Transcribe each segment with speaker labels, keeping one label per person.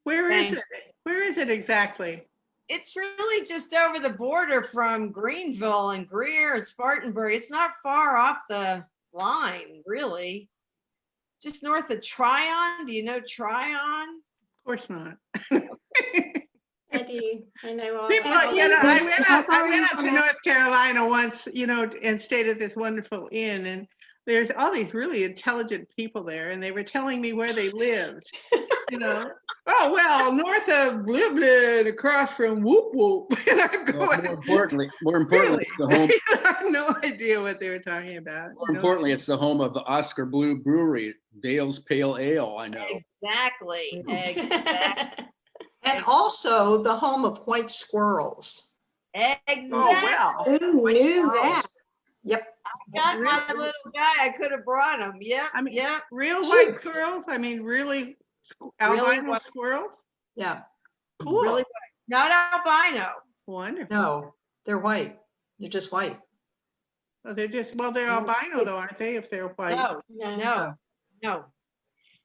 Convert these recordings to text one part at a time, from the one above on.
Speaker 1: Where is it? Where is it exactly?
Speaker 2: It's really just over the border from Greenville and Greer and Spartanburg. It's not far off the line, really. Just north of Tryon. Do you know Tryon?
Speaker 1: Of course not.
Speaker 3: I do. I know all
Speaker 1: People,
Speaker 3: about
Speaker 1: I went up to North Carolina once, and stayed at this wonderful inn, and there's all these really intelligent people there, and they were telling me where they lived. Oh, well, north of blah, blah, across from whoop whoop. And I'm going,
Speaker 4: more importantly, it's the home.
Speaker 1: I have no idea what they were talking about.
Speaker 4: More importantly, it's the home of the Oscar Blue Brewery, Dale's Pale Ale. I know.
Speaker 2: Exactly.
Speaker 5: And also the home of white squirrels.
Speaker 2: Exactly.
Speaker 1: Oh, well.
Speaker 3: Who
Speaker 5: White
Speaker 3: knew
Speaker 5: squirrels.
Speaker 3: that?
Speaker 5: Yep.
Speaker 2: Got my little guy. I could have brought him. Yep.
Speaker 1: I mean,
Speaker 2: yep.
Speaker 1: real white squirrels? I mean, really albino
Speaker 2: white.
Speaker 1: squirrels?
Speaker 5: Yeah.
Speaker 1: Cool.
Speaker 2: Really white. Not albino.
Speaker 1: Wonderful.
Speaker 5: No, they're white. They're just white.
Speaker 1: Oh, they're albino though, aren't they? If they're white.
Speaker 2: No.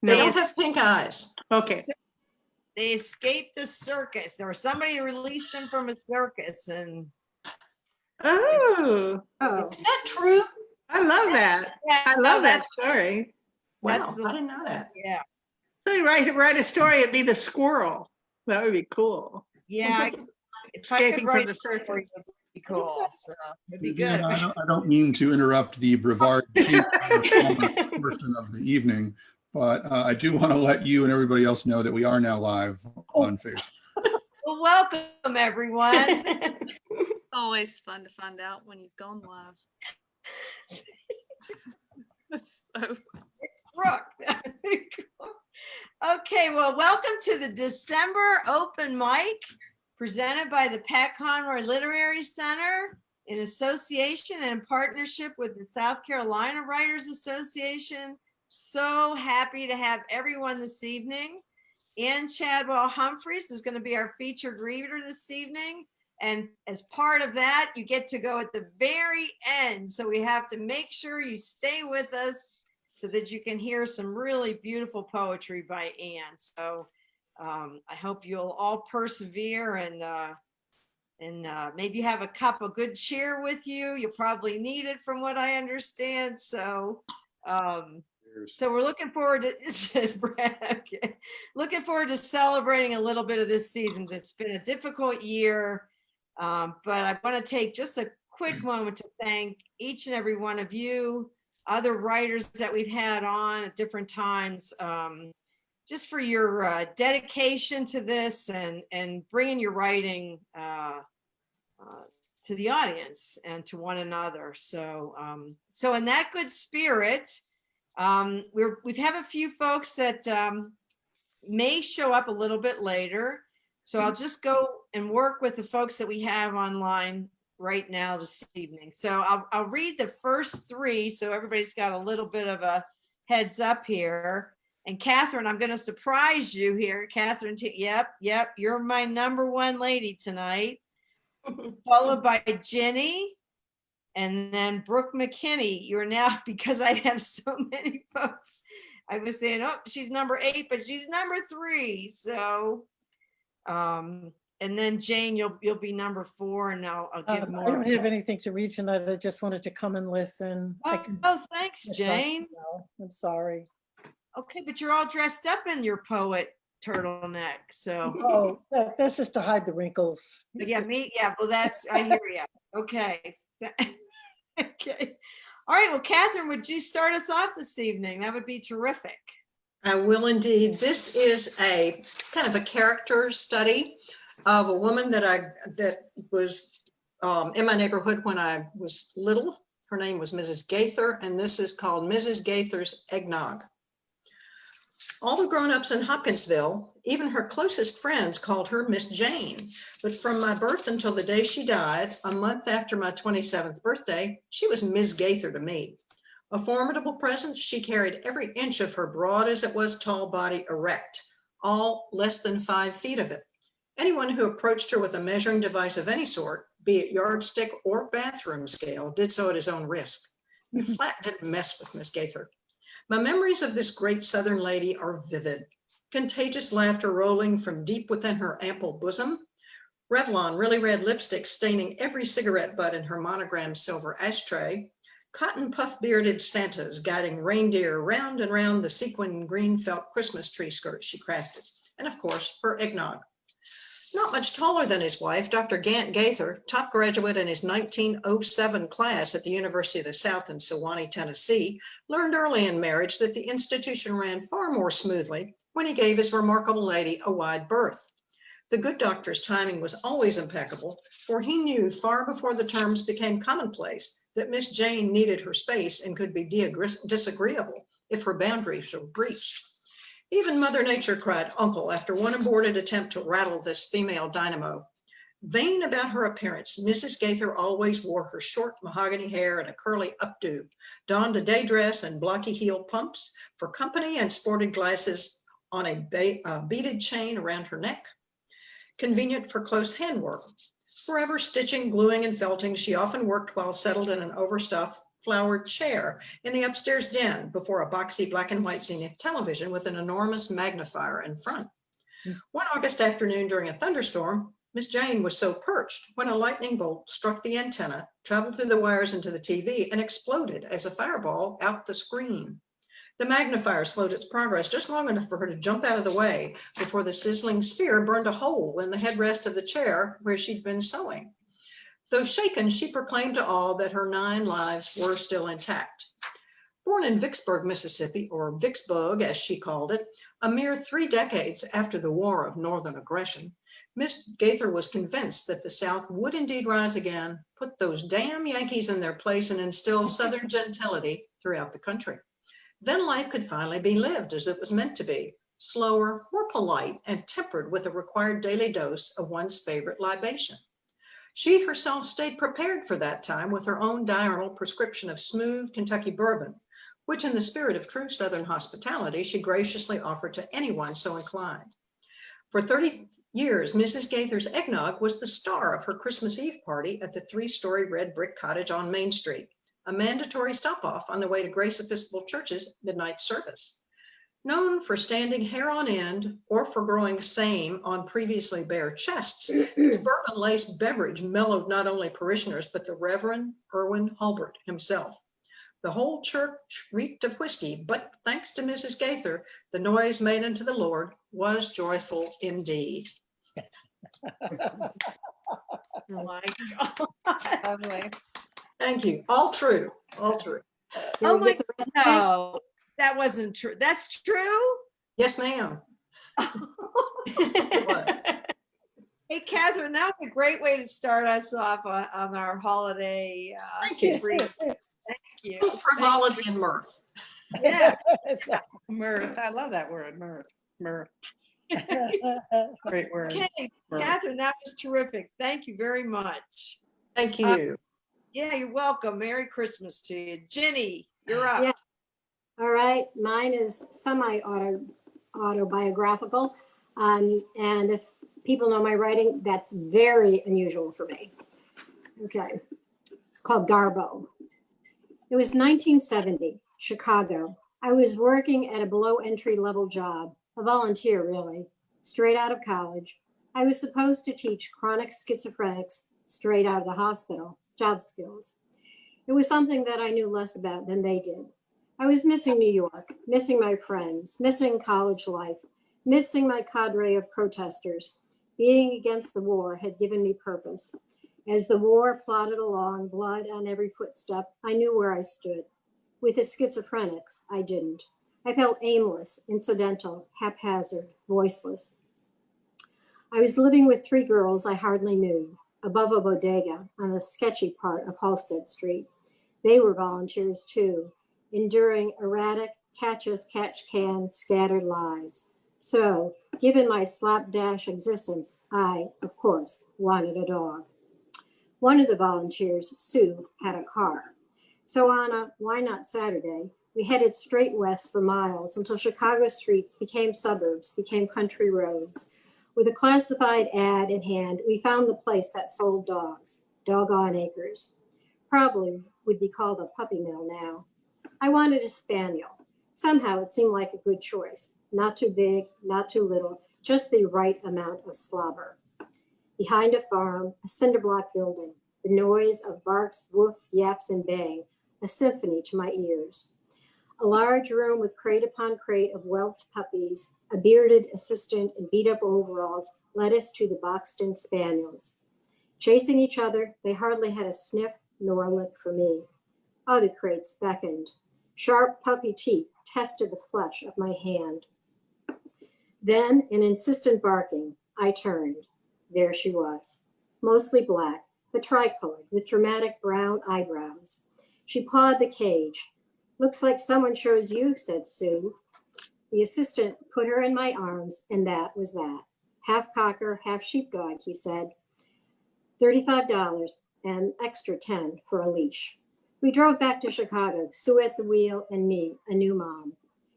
Speaker 5: They don't have pink eyes.
Speaker 1: Okay.
Speaker 2: They escaped the circus. There was somebody who released them from a circus, and
Speaker 1: Oh,
Speaker 5: Is that true?
Speaker 1: I love that.
Speaker 2: yeah,
Speaker 1: I love that
Speaker 2: that's-
Speaker 1: story.
Speaker 5: Wow,
Speaker 2: That's the-
Speaker 5: I didn't know that.
Speaker 2: Yeah,
Speaker 1: So you write a story, it'd be the squirrel. That would be cool.
Speaker 2: yeah. If I
Speaker 1: Escaping
Speaker 2: could
Speaker 1: from
Speaker 2: write
Speaker 1: the
Speaker 2: a story,
Speaker 1: circus.
Speaker 2: it would be cool. So it'd be
Speaker 6: Vivian,
Speaker 2: good.
Speaker 6: I don't mean to interrupt the Brevard portion of the evening, but I do want to let you and everybody else know that we are now live on Facebook.
Speaker 2: Well, welcome everyone.
Speaker 7: Always fun to find out when you've gone live. So
Speaker 2: It's Brooke. Okay, well, welcome to the December open mic presented by the Pat Conroy Literary Center in association and in partnership with the South Carolina Writers Association. So happy to have everyone this evening. Ann-Chadwell Humphries is going to be our featured reader this evening. And as part of that, you get to go at the very end. So we have to make sure you stay with us so that you can hear some really beautiful poetry by Ann. So I hope you'll all persevere and maybe have a cup of good cheer with you. You'll probably need it from what I understand. So we're looking forward to looking forward to celebrating a little bit of this season. It's been a difficult year, but I want to take just a quick moment to thank each and every one of you, other writers that we've had on at different times, just for your dedication to this and bringing your writing to the audience and to one another. So in that good spirit, we have a few folks that may show up a little bit later. So I'll just go and work with the folks that we have online right now this evening. So I'll read the first three so everybody's got a little bit of a heads up here. And Catherine, I'm going to surprise you here. Catherine, yep, you're my number one lady tonight. Followed by Jenny. And then Brooke McKinney, you're now, because I have so many folks, I was saying, oh, she's number 8, but she's number 3. So, and then Jane, you'll be number 4, and I'll give more.
Speaker 8: I don't have anything to read tonight. I just wanted to come and listen.
Speaker 2: Oh, thanks, Jane.
Speaker 8: I'm sorry.
Speaker 2: Okay, but you're all dressed up in your poet turtleneck, so.
Speaker 8: Oh, that's just to hide the wrinkles.
Speaker 2: Yeah, well, I hear you. Okay. Okay. All right. Well, Catherine, would you start us off this evening? That would be terrific.
Speaker 5: I will indeed. This is a kind of a character study of a woman that was in my neighborhood when I was little. Her name was Mrs. Gaither, and this is called Mrs. Gaither's Eggnog. All the grown-ups in Hopkinsville, even her closest friends, called her Miss Jane. But from my birth until the day she died, a month after my 27th birthday, she was Miss Gaither to me. A formidable presence, she carried every inch of her broad as it was tall body erect, all less than 5 feet of it. Anyone who approached her with a measuring device of any sort, be it yardstick or bathroom scale, did so at his own risk. You flat didn't mess with Miss Gaither. My memories of this great Southern lady are vivid. contagious laughter rolling from deep within her ample bosom, Revlon really red lipstick staining every cigarette butt in her monogrammed silver ashtray, cotton puff bearded Santas guiding reindeer round and round the sequin green felt Christmas tree skirt she crafted, and of course, her eggnog. Not much taller than his wife, Dr. Gaither, top graduate in his 1907 class at the University of the South in Sewanee, Tennessee, learned early in marriage that the institution ran far more smoothly when he gave his remarkable lady a wide berth. The good doctor's timing was always impeccable, for he knew far before the terms became commonplace that Miss Jane needed her space and could be disagreeable if her boundaries were breached. Even Mother Nature cried uncle after one aborted attempt to rattle this female dynamo. Vain about her appearance, Mrs. Gaither always wore her short mahogany hair in a curly updo, donned a day dress and blocky heel pumps for company, and sported glasses on a beaded chain around her neck. Convenient for close handwork. Forever stitching, gluing, and felting, she often worked while settled in an overstuffed flowered chair in the upstairs den before a boxy black and white Zenith television with an enormous magnifier in front. One August afternoon during a thunderstorm, Miss Jane was so perched when a lightning bolt struck the antenna, traveled through the wires into the TV, and exploded as a fireball out the screen. The magnifier slowed its progress just long enough for her to jump out of the way before the sizzling sphere burned a hole in the headrest of the chair where she'd been sewing. Though shaken, she proclaimed to all that her 9 lives were still intact. Born in Vicksburg, Mississippi, or Vicksburg, as she called it, a mere 3 decades after the War of Northern Aggression, Miss Gaither was convinced that the South would indeed rise again, put those damn Yankees in their place, and instill Southern gentility throughout the country. Then life could finally be lived as it was meant to be, slower, more polite, and tempered with a required daily dose of one's favorite libation. She herself stayed prepared for that time with her own diurnal prescription of smooth Kentucky bourbon, which in the spirit of true Southern hospitality, she graciously offered to anyone so inclined. For 30 years, Mrs. Gaither's eggnog was the star of her Christmas Eve party at the 3-story red brick cottage on Main Street, a mandatory stop-off on the way to Grace Episcopal Church's midnight service. Known for standing hair on end or for growing same on previously bare chests, this bourbon-laced beverage mellowed not only parishioners, but the Reverend Irwin Hulbert himself. The whole church reeked of whiskey, but thanks to Mrs. Gaither, the noise made unto the Lord was joyful indeed.
Speaker 2: Oh my God.
Speaker 3: Lovely.
Speaker 5: Thank you. All true. All true.
Speaker 2: Oh my, no, that wasn't true. That's true?
Speaker 5: Yes, ma'am. It was.
Speaker 2: Hey, Catherine, that was a great way to start us off on our holiday.
Speaker 5: Thank you.
Speaker 2: Thank you.
Speaker 5: Frivolity and mirth.
Speaker 2: Yeah.
Speaker 1: Mirth. I love that word, mirth. Mirth. Great word.
Speaker 2: Okay,
Speaker 1: Mirth.
Speaker 2: Catherine, that was terrific. Thank you very much.
Speaker 5: Thank you.
Speaker 2: Yeah, you're welcome. Merry Christmas to you. Jenny, you're up.
Speaker 3: Yeah. All right, mine is semi-autobiographical. And if people know my writing, that's very unusual for me. Okay, it's called Garbo. It was 1970, Chicago. I was working at a below entry level job, a volunteer really, straight out of college. I was supposed to teach chronic schizophrenics straight out of the hospital, job skills. It was something that I knew less about than they did. I was missing New York, missing my friends, missing college life, missing my cadre of protesters. Being against the war had given me purpose. As the war plodded along, blood on every footstep, I knew where I stood. With the schizophrenics, I didn't. I felt aimless, incidental, haphazard, voiceless. I was living with 3 girls I hardly knew, above a bodega on a sketchy part of Halsted Street. They were volunteers too, enduring erratic, catch-as-catch-can scattered lives. So, given my slapdash existence, I, of course, wanted a dog. One of the volunteers, Sue, had a car. So on a why not Saturday, we headed straight west for miles until Chicago streets became suburbs, became country roads. With a classified ad in hand, we found the place that sold dogs, Doggone Acres. Probably would be called a puppy mill now. I wanted a spaniel. Somehow it seemed like a good choice. not too big, not too little, just the right amount of slobber. Behind a farm, a cinder block building, the noise of barks, woofs, yaps, and baying, a symphony to my ears. A large room with crate upon crate of whelped puppies, a bearded assistant in beat-up overalls led us to the boxed-in spaniels. Chasing each other, they hardly had a sniff nor a lick for me. Other crates beckoned. Sharp puppy teeth tested the flesh of my hand. Then, in insistent barking, I turned. There she was, mostly black, but tricolored with dramatic brown eyebrows. She pawed the cage. Looks like someone chose you, said Sue. The assistant put her in my arms, and that was that. Half cocker, half sheepdog, he said. $35 and extra 10 for a leash. We drove back to Chicago, Sue at the wheel and me, a new mom.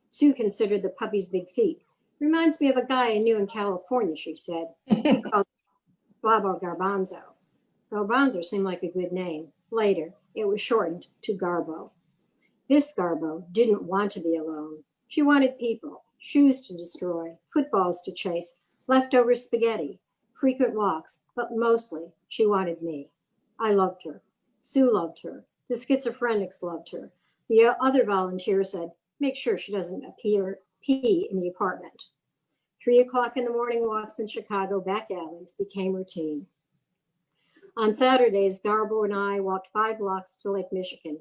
Speaker 3: Sue considered the puppy's big feet. Reminds me of a guy I knew in California, she said. He called Slabo Garbanzo. Garbanzo seemed like a good name. Later, it was shortened to Garbo. This Garbo didn't want to be alone. She wanted people, shoes to destroy, footballs to chase, leftover spaghetti, frequent walks, but mostly she wanted me. I loved her. Sue loved her. The schizophrenics loved her. The other volunteer said, make sure she doesn't pee in the apartment. 3 o'clock in the morning walks in Chicago back alleys became routine. On Saturdays, Garbo and I walked 5 blocks to Lake Michigan,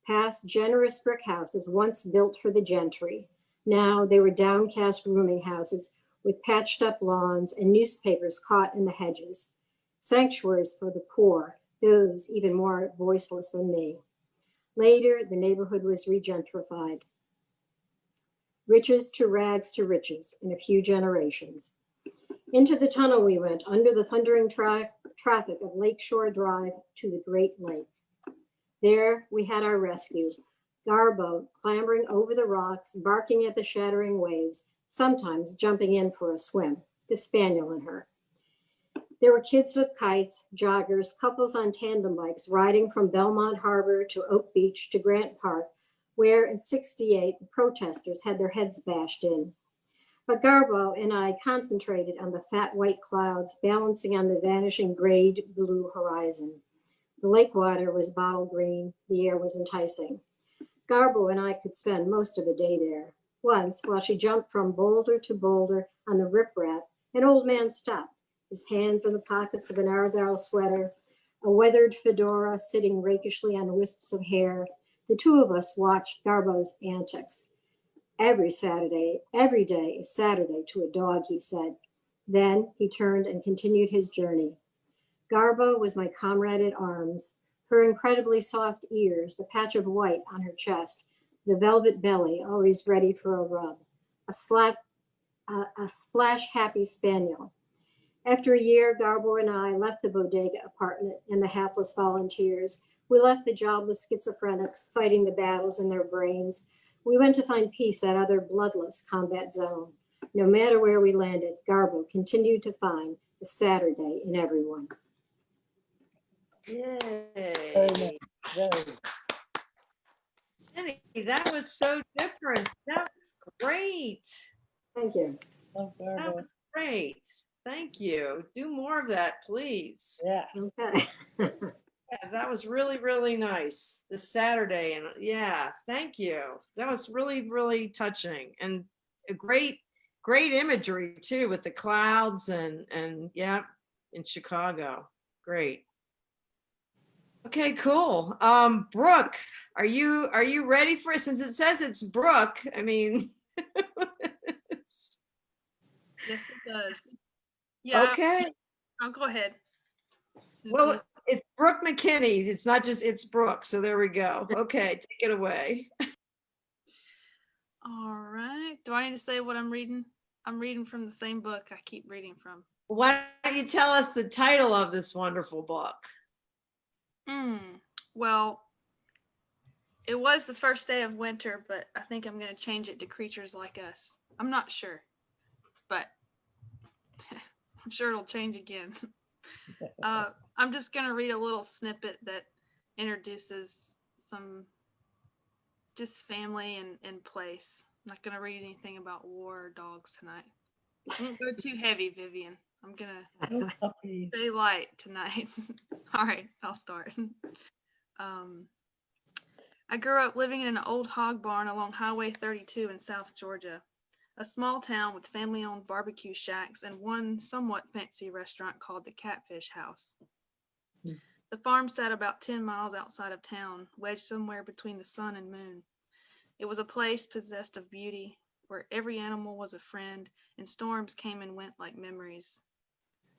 Speaker 3: past generous brick houses once built for the gentry. Now they were downcast rooming houses with patched up lawns and newspapers caught in the hedges. Sanctuaries for the poor, those even more voiceless than me. Later, the neighborhood was regentrified. Riches to rags to riches in a few generations. Into the tunnel we went, under the thundering traffic of Lakeshore Drive to the Great Lake. There we had our rescue. Garbo clambering over the rocks, barking at the shattering waves, sometimes jumping in for a swim, the spaniel in her. There were kids with kites, joggers, couples on tandem bikes riding from Belmont Harbor to Oak Beach to Grant Park, where in '68 the protesters had their heads bashed in. But Garbo and I concentrated on the fat white clouds balancing on the vanishing gray blue horizon. The lake water was bottle green, the air was enticing. Garbo and I could spend most of the day there. Once, while she jumped from boulder to boulder on the riprap, an old man stopped, his hands in the pockets of an Argyle sweater, a weathered fedora sitting rakishly on wisps of hair. The two of us watched Garbo's antics. Every day is Saturday to a dog, he said. Then he turned and continued his journey. Garbo was my comrade at arms, her incredibly soft ears, the patch of white on her chest, the velvet belly always ready for a rub, a splash happy spaniel. After a year, Garbo and I left the bodega apartment and the hapless volunteers. We left the jobless schizophrenics fighting the battles in their brains. We went to find peace at other bloodless combat zone. No matter where we landed, Garbo continued to find the Saturday in everyone.
Speaker 2: Yay.
Speaker 8: Very nice. Very.
Speaker 2: Jenny, that was so different. That was great.
Speaker 3: Thank you.
Speaker 8: Love
Speaker 2: That
Speaker 8: Garbo.
Speaker 2: was great. Thank you. Do more of that, please.
Speaker 8: Yeah.
Speaker 3: Okay.
Speaker 2: Yeah, that was really, really nice this Saturday. And yeah, thank you. That was really, really touching and a great imagery too with the clouds and yeah, in Chicago. Great. Okay, cool. Brooke, are you ready for it? Since it says it's Brooke, I mean.
Speaker 7: Yes, it does. Yeah.
Speaker 2: Okay.
Speaker 7: I'll go ahead.
Speaker 2: Well, it's Brooke McKinney. It's not just, it's Brooke. So there we go. Okay, take it away.
Speaker 7: All right. Do I need to say what I'm reading? I'm reading from the same book I keep reading from.
Speaker 2: Why don't you tell us the title of this wonderful book?
Speaker 7: Well, it was the first day of winter, but I think I'm going to change it to Creatures Like Us. I'm not sure, but I'm sure it'll change again. I'm just going to read a little snippet that introduces some just family and place. not gonna read anything about war or dogs tonight. Won't go too heavy, Vivian. I'm gonna
Speaker 8: No puppies.
Speaker 7: stay light tonight. All right, I'll start. I grew up living in an old hog barn along Highway 32 in South Georgia, a small town with family-owned barbecue shacks and one somewhat fancy restaurant called the Catfish House. The farm sat about 10 miles outside of town, wedged somewhere between the sun and moon. It was a place possessed of beauty, where every animal was a friend and storms came and went like memories.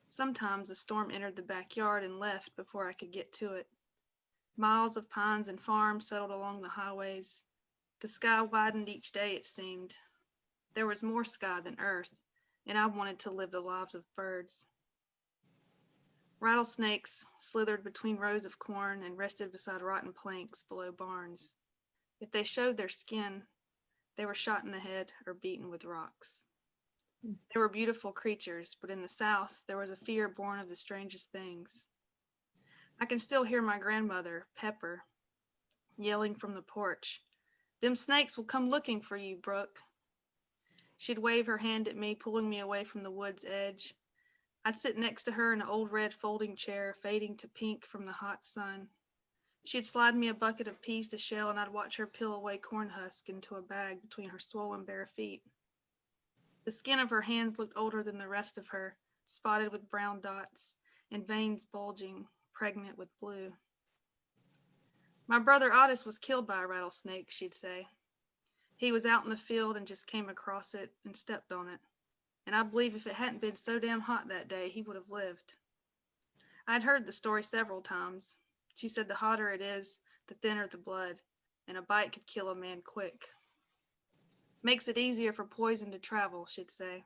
Speaker 7: Sometimes the storm entered the backyard and left before I could get to it. Miles of pines and farms settled along the highways. The sky widened each day, it seemed. There was more sky than earth, and I wanted to live the lives of birds. Rattlesnakes slithered between rows of corn and rested beside rotten planks below barns. If they showed their skin, they were shot in the head or beaten with rocks. They were beautiful creatures, but in the South, there was a fear born of the strangest things. I can still hear my grandmother, Pepper, yelling from the porch, "Them snakes will come looking for you, Brooke." She'd wave her hand at me, pulling me away from the wood's edge. I'd sit next to her in an old red folding chair, fading to pink from the hot sun. She'd slide me a bucket of peas to shell, and I'd watch her peel away corn husk into a bag between her swollen bare feet. The skin of her hands looked older than the rest of her, spotted with brown dots and veins bulging, pregnant with blue. "My brother Otis was killed by a rattlesnake," she'd say. "He was out in the field and just came across it and stepped on it. And I believe if it hadn't been so damn hot that day, he would have lived." I'd heard the story several times. She said the hotter it is, the thinner the blood, and a bite could kill a man quick. "Makes it easier for poison to travel," she'd say.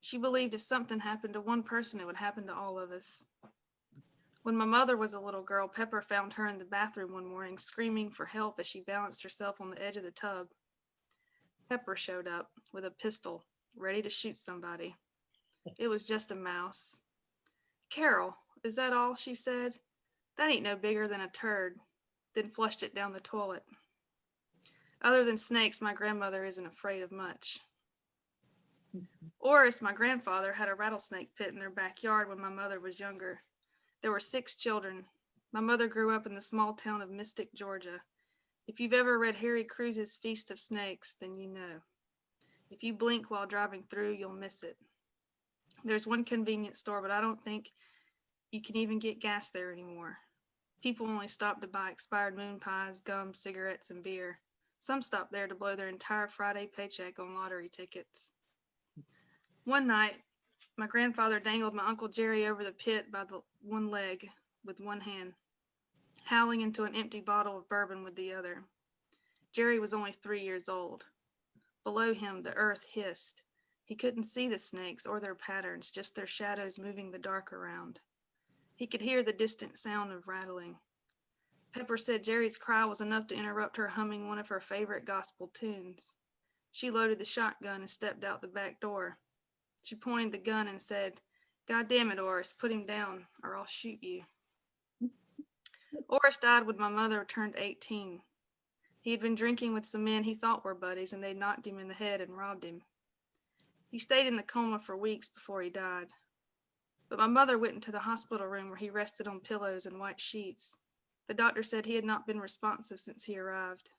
Speaker 7: She believed if something happened to one person, it would happen to all of us. When my mother was a little girl, Pepper found her in the bathroom one morning, screaming for help as she balanced herself on the edge of the tub. Pepper showed up with a pistol, ready to shoot somebody. It was just a mouse. "Carol, is that all?" she said. "That ain't no bigger than a turd," then flushed it down the toilet. Other than snakes, my grandmother isn't afraid of much. Oris, my grandfather, had a rattlesnake pit in their backyard when my mother was younger. There were 6 children. My mother grew up in the small town of Mystic, Georgia. If you've ever read Harry Cruise's Feast of Snakes, then you know. If you blink while driving through, you'll miss it. There's one convenience store, but I don't think you can even get gas there anymore. People only stop to buy expired moon pies, gum, cigarettes, and beer. Some stop there to blow their entire Friday paycheck on lottery tickets. One night, my grandfather dangled my Uncle Jerry over the pit by the one leg with one hand, howling into an empty bottle of bourbon with the other. Jerry was only 3 years old. Below him, the earth hissed. He couldn't see the snakes or their patterns, just their shadows moving the dark around. He could hear the distant sound of rattling. Pepper said Jerry's cry was enough to interrupt her humming one of her favorite gospel tunes. She loaded the shotgun and stepped out the back door. She pointed the gun and said, "God damn it, Oris, put him down, or I'll shoot you." Oris died when my mother turned 18. He had been drinking with some men he thought were buddies, and they knocked him in the head and robbed him. He stayed in the coma for weeks before he died. But my mother went into the hospital room where he rested on pillows and white sheets. The doctor said he had not been responsive since he arrived.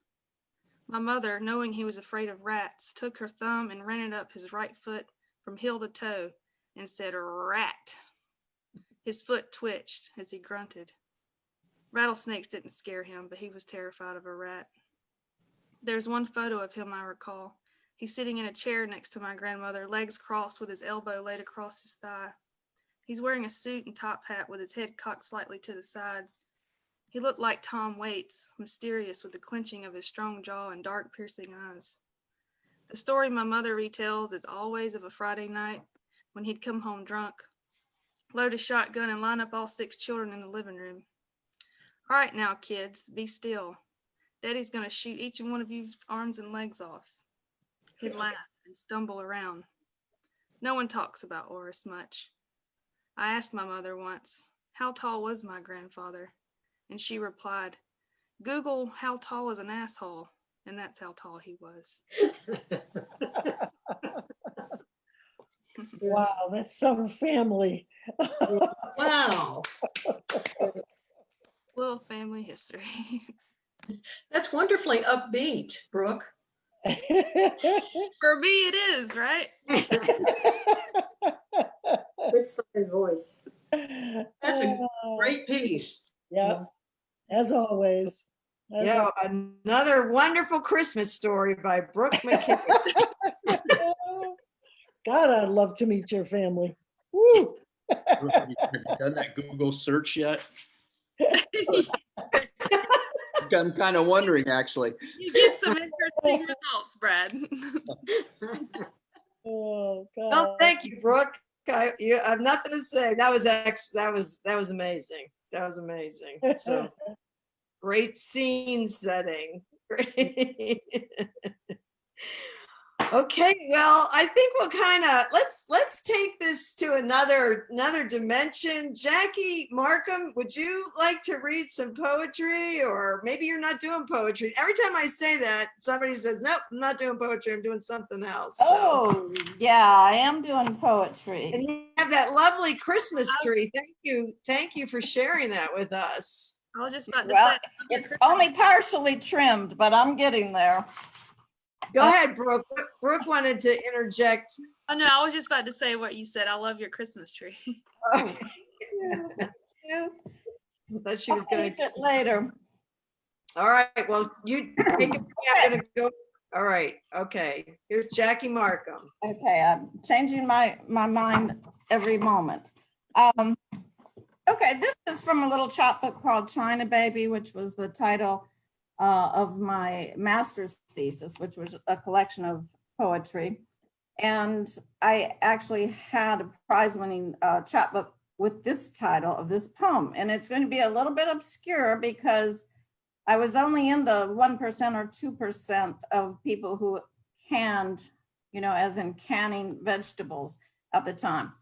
Speaker 7: My mother, knowing he was afraid of rats, took her thumb and ran it up his right foot from heel to toe and said, "Rat." His foot twitched as he grunted. Rattlesnakes didn't scare him, but he was terrified of a rat. There's one photo of him I recall. He's sitting in a chair next to my grandmother, legs crossed with his elbow laid across his thigh. He's wearing a suit and top hat with his head cocked slightly to the side. He looked like Tom Waits, mysterious with the clenching of his strong jaw and dark, piercing eyes. The story my mother retells is always of a Friday night when he'd come home drunk, load a shotgun, and line up all 6 children in the living room. "All right now, kids, be still. Daddy's gonna shoot each one of you arms and legs off." He'd laugh and stumble around. No one talks about Oris much. I asked my mother once, how tall was my grandfather? And she replied, "Google how tall is an asshole, and that's how tall he was.
Speaker 8: Wow, that's some family.
Speaker 5: Wow,
Speaker 7: Little family history.
Speaker 5: that's wonderfully upbeat, Brooke.
Speaker 7: For me, it is, right?
Speaker 3: Good southern voice.
Speaker 5: That's a great piece.
Speaker 8: Yeah, as always. As
Speaker 2: Yeah, another wonderful Christmas story by Brooke McKay.
Speaker 8: God, I'd love to meet your family. Woo.
Speaker 4: Have you done that Google search yet? I'm kind of wondering, actually.
Speaker 7: You get some interesting results, Brad.
Speaker 8: Oh, God.
Speaker 2: Oh, thank you, Brooke. I have nothing to say. That was amazing. That was amazing. So great scene setting. Great. Okay, well, I think we'll kind of let's take this to another dimension. Jackie Markham, would you like to read some poetry, or maybe you're not doing poetry? Every time I say that, somebody says, "Nope, I'm not doing poetry. I'm doing something else." So.
Speaker 9: Oh, yeah, I am doing poetry.
Speaker 2: And you have that lovely Christmas tree. Thank you for sharing that with us.
Speaker 7: I was just about to
Speaker 9: Well,
Speaker 7: say.
Speaker 9: it's only partially trimmed, but I'm getting there.
Speaker 2: Go ahead, Brooke. Brooke wanted to interject.
Speaker 7: Oh no, I was just about to say what you said. I love your Christmas tree.
Speaker 2: I thought she was
Speaker 9: I'll
Speaker 2: going
Speaker 9: finish it later.
Speaker 2: All right. Well, you take it. I'm going to go. All right. Okay. Here's Jackie Markham.
Speaker 9: Okay, I'm changing my mind every moment. Okay, this is from a little chapbook called China Baby, which was the title of my master's thesis, which was a collection of poetry. And I actually had a prize-winning chapbook with this title of this poem. And it's going to be a little bit obscure because I was only in the 1% or 2% of people who canned, as in canning vegetables at the time.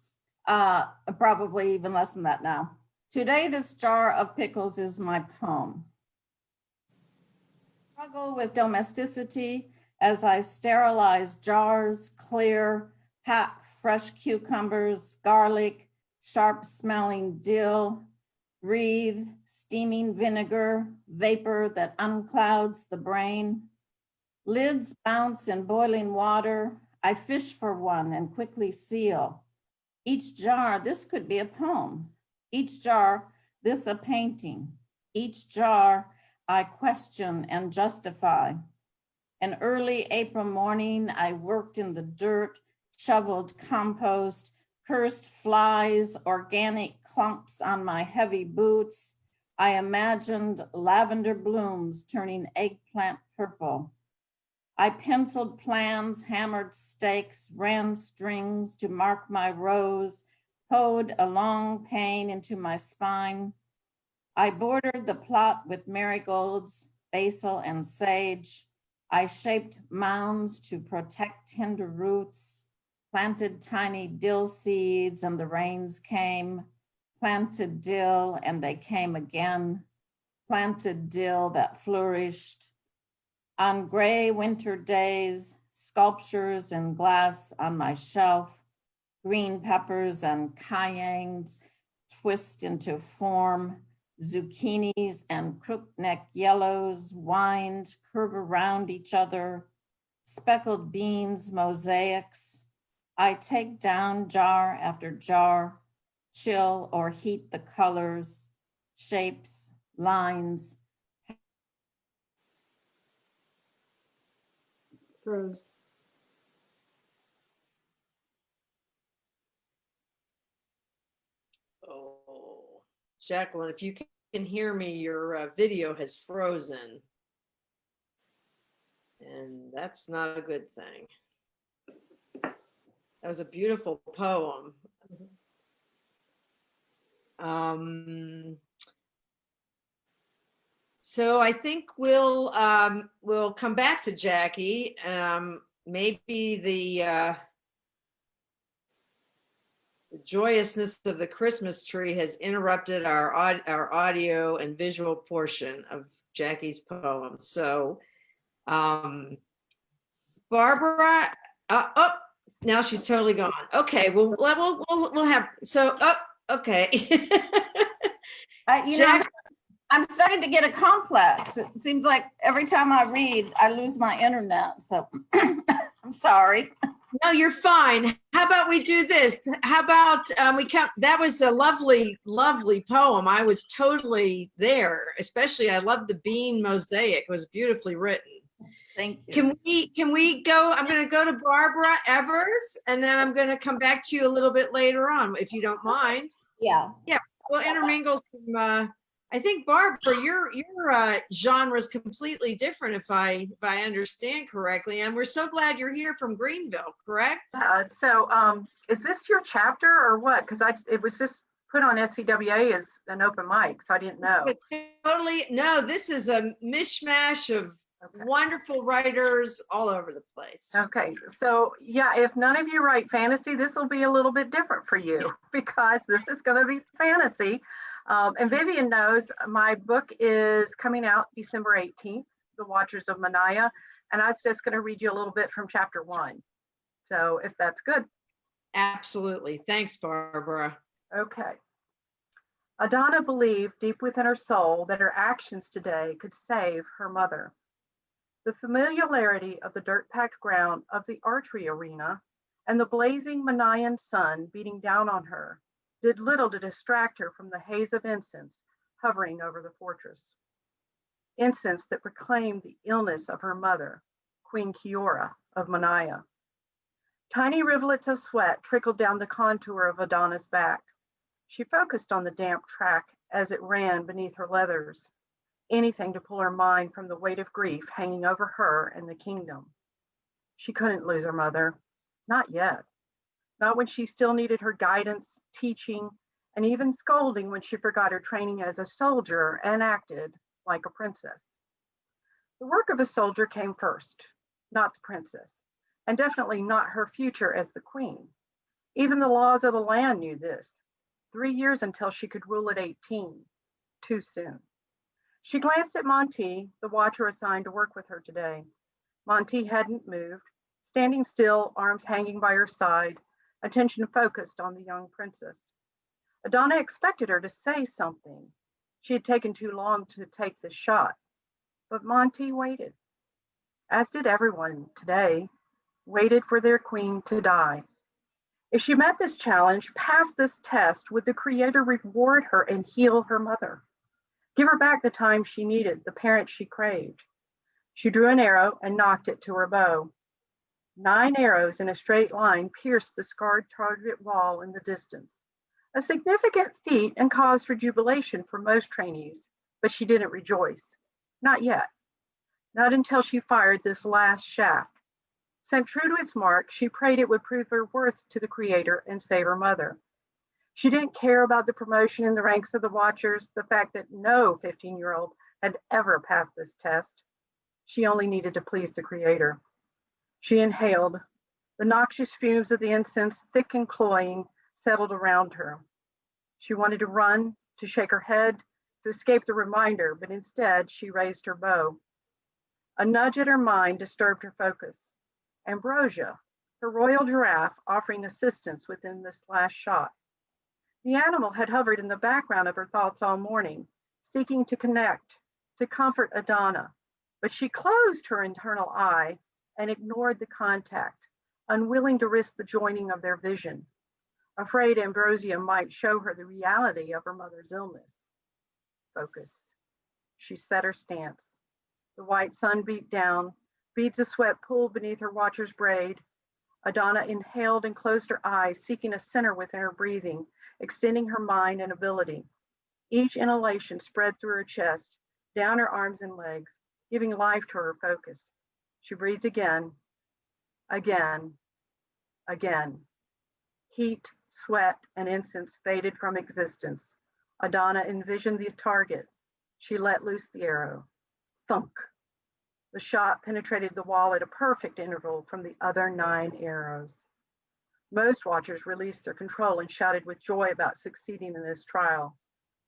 Speaker 9: Probably even less than that now. Today, this jar of pickles is my poem. Struggle with domesticity as I sterilize jars, clear, pack fresh cucumbers, garlic, sharp smelling dill, breathe steaming vinegar, vapor that unclouds the brain. Lids bounce in boiling water. I fish for one and quickly seal. Each jar, this could be a poem. Each jar, this a painting. Each jar, I question and justify. An early April morning, I worked in the dirt, shoveled compost, cursed flies, organic clumps on my heavy boots. I imagined lavender blooms turning eggplant purple. I penciled plans, hammered stakes, ran strings to mark my rows, hoed a long pain into my spine. I bordered the plot with marigolds, basil, and sage. I shaped mounds to protect tender roots, planted tiny dill seeds, and the rains came, planted dill, and they came again, planted dill that flourished. On gray winter days, sculptures in glass on my shelf, green peppers and cayennes twist into form, zucchinis and crookneck yellows wind, curve around each other, speckled beans, mosaics. I take down jar after jar, chill or heat the colors, shapes, lines.
Speaker 3: Froze.
Speaker 2: Oh, Jacqueline, if you can hear me, your video has frozen. And that's not a good thing. That was a beautiful poem. So I think we'll come back to Jackie. Maybe the joyousness of the Christmas tree has interrupted our audio and visual portion of Jackie's poem. So Barbara, oh, now she's totally gone. Okay, well, we'll have, so, oh, okay.
Speaker 9: You know, I'm starting to get a complex. It seems like every time I read, I lose my internet. So I'm sorry.
Speaker 2: No, you're fine. How about we do this? How about that was a lovely, lovely poem. I was totally there, especially I love the bean mosaic. It was beautifully written.
Speaker 9: Thank you.
Speaker 2: Can we go? I'm going to go to Barbara Evers, and then I'm going to come back to you a little bit later on, if you don't mind.
Speaker 9: Yeah.
Speaker 2: Yeah, we'll intermingle some, I think, Barbara, your genre is completely different, if I understand correctly. And we're so glad you're here from Greenville, correct?
Speaker 10: Is this your chapter or what? Because it was just put on SCWA as an open mic, so I didn't know.
Speaker 2: But totally, no, this is a mishmash of wonderful writers all over the place.
Speaker 10: Okay, so yeah, if none of you write fantasy, this will be a little bit different for you because this is going to be fantasy. And Vivian knows my book is coming out December 18th, The Watchers of Manaya, and I was just going to read you a little bit from chapter 1. So if that's good.
Speaker 2: Absolutely. Thanks, Barbara.
Speaker 10: Okay. Adana believed deep within her soul that her actions today could save her mother. The familiarity of the dirt-packed ground of the archery arena and the blazing Manayan sun beating down on her did little to distract her from the haze of incense hovering over the fortress. Incense that proclaimed the illness of her mother, Queen Kiora of Manaya. Tiny rivulets of sweat trickled down the contour of Adana's back. She focused on the damp track as it ran beneath her leathers, anything to pull her mind from the weight of grief hanging over her and the kingdom. She couldn't lose her mother, not yet. Not when she still needed her guidance, teaching, and even scolding when she forgot her training as a soldier and acted like a princess. The work of a soldier came first, not the princess, and definitely not her future as the queen. Even the laws of the land knew this. 3 years until she could rule at 18, too soon. She glanced at Monty, the watcher assigned to work with her today. Monty hadn't moved, standing still, arms hanging by her side, attention focused on the young princess. Adana expected her to say something. She had taken too long to take the shot, but Monty waited, as did everyone today, waited for their queen to die. If she met this challenge, passed this test, would the Creator reward her and heal her mother? Give her back the time she needed, the parent she craved. She drew an arrow and knocked it to her bow. 9 arrows in a straight line pierced the scarred target wall in the distance. A significant feat and cause for jubilation for most trainees, but she didn't rejoice. Not yet. Not until she fired this last shaft. Sent true to its mark, she prayed it would prove her worth to the Creator and save her mother. She didn't care about the promotion in the ranks of the Watchers, the fact that no 15-year-old had ever passed this test. She only needed to please the Creator. She inhaled. The noxious fumes of the incense, thick and cloying, settled around her. She wanted to run, to shake her head, to escape the reminder, but instead she raised her bow. A nudge at her mind disturbed her focus. Ambrosia, her royal giraffe, offering assistance within this last shot. The animal had hovered in the background of her thoughts all morning, seeking to connect, to comfort Adana, but she closed her internal eye and ignored the contact, unwilling to risk the joining of their vision, afraid Ambrosia might show her the reality of her mother's illness. Focus. She set her stance. The white sun beat down, beads of sweat pooled beneath her watcher's braid. Adana inhaled and closed her eyes, seeking a center within her breathing, extending her mind and ability. Each inhalation spread through her chest, down her arms and legs, giving life to her focus. She breathed again, again, again. Heat, sweat, and incense faded from existence. Adana envisioned the target. She let loose the arrow. Thunk. The shot penetrated the wall at a perfect interval from the other 9 arrows. Most watchers released their control and shouted with joy about succeeding in this trial,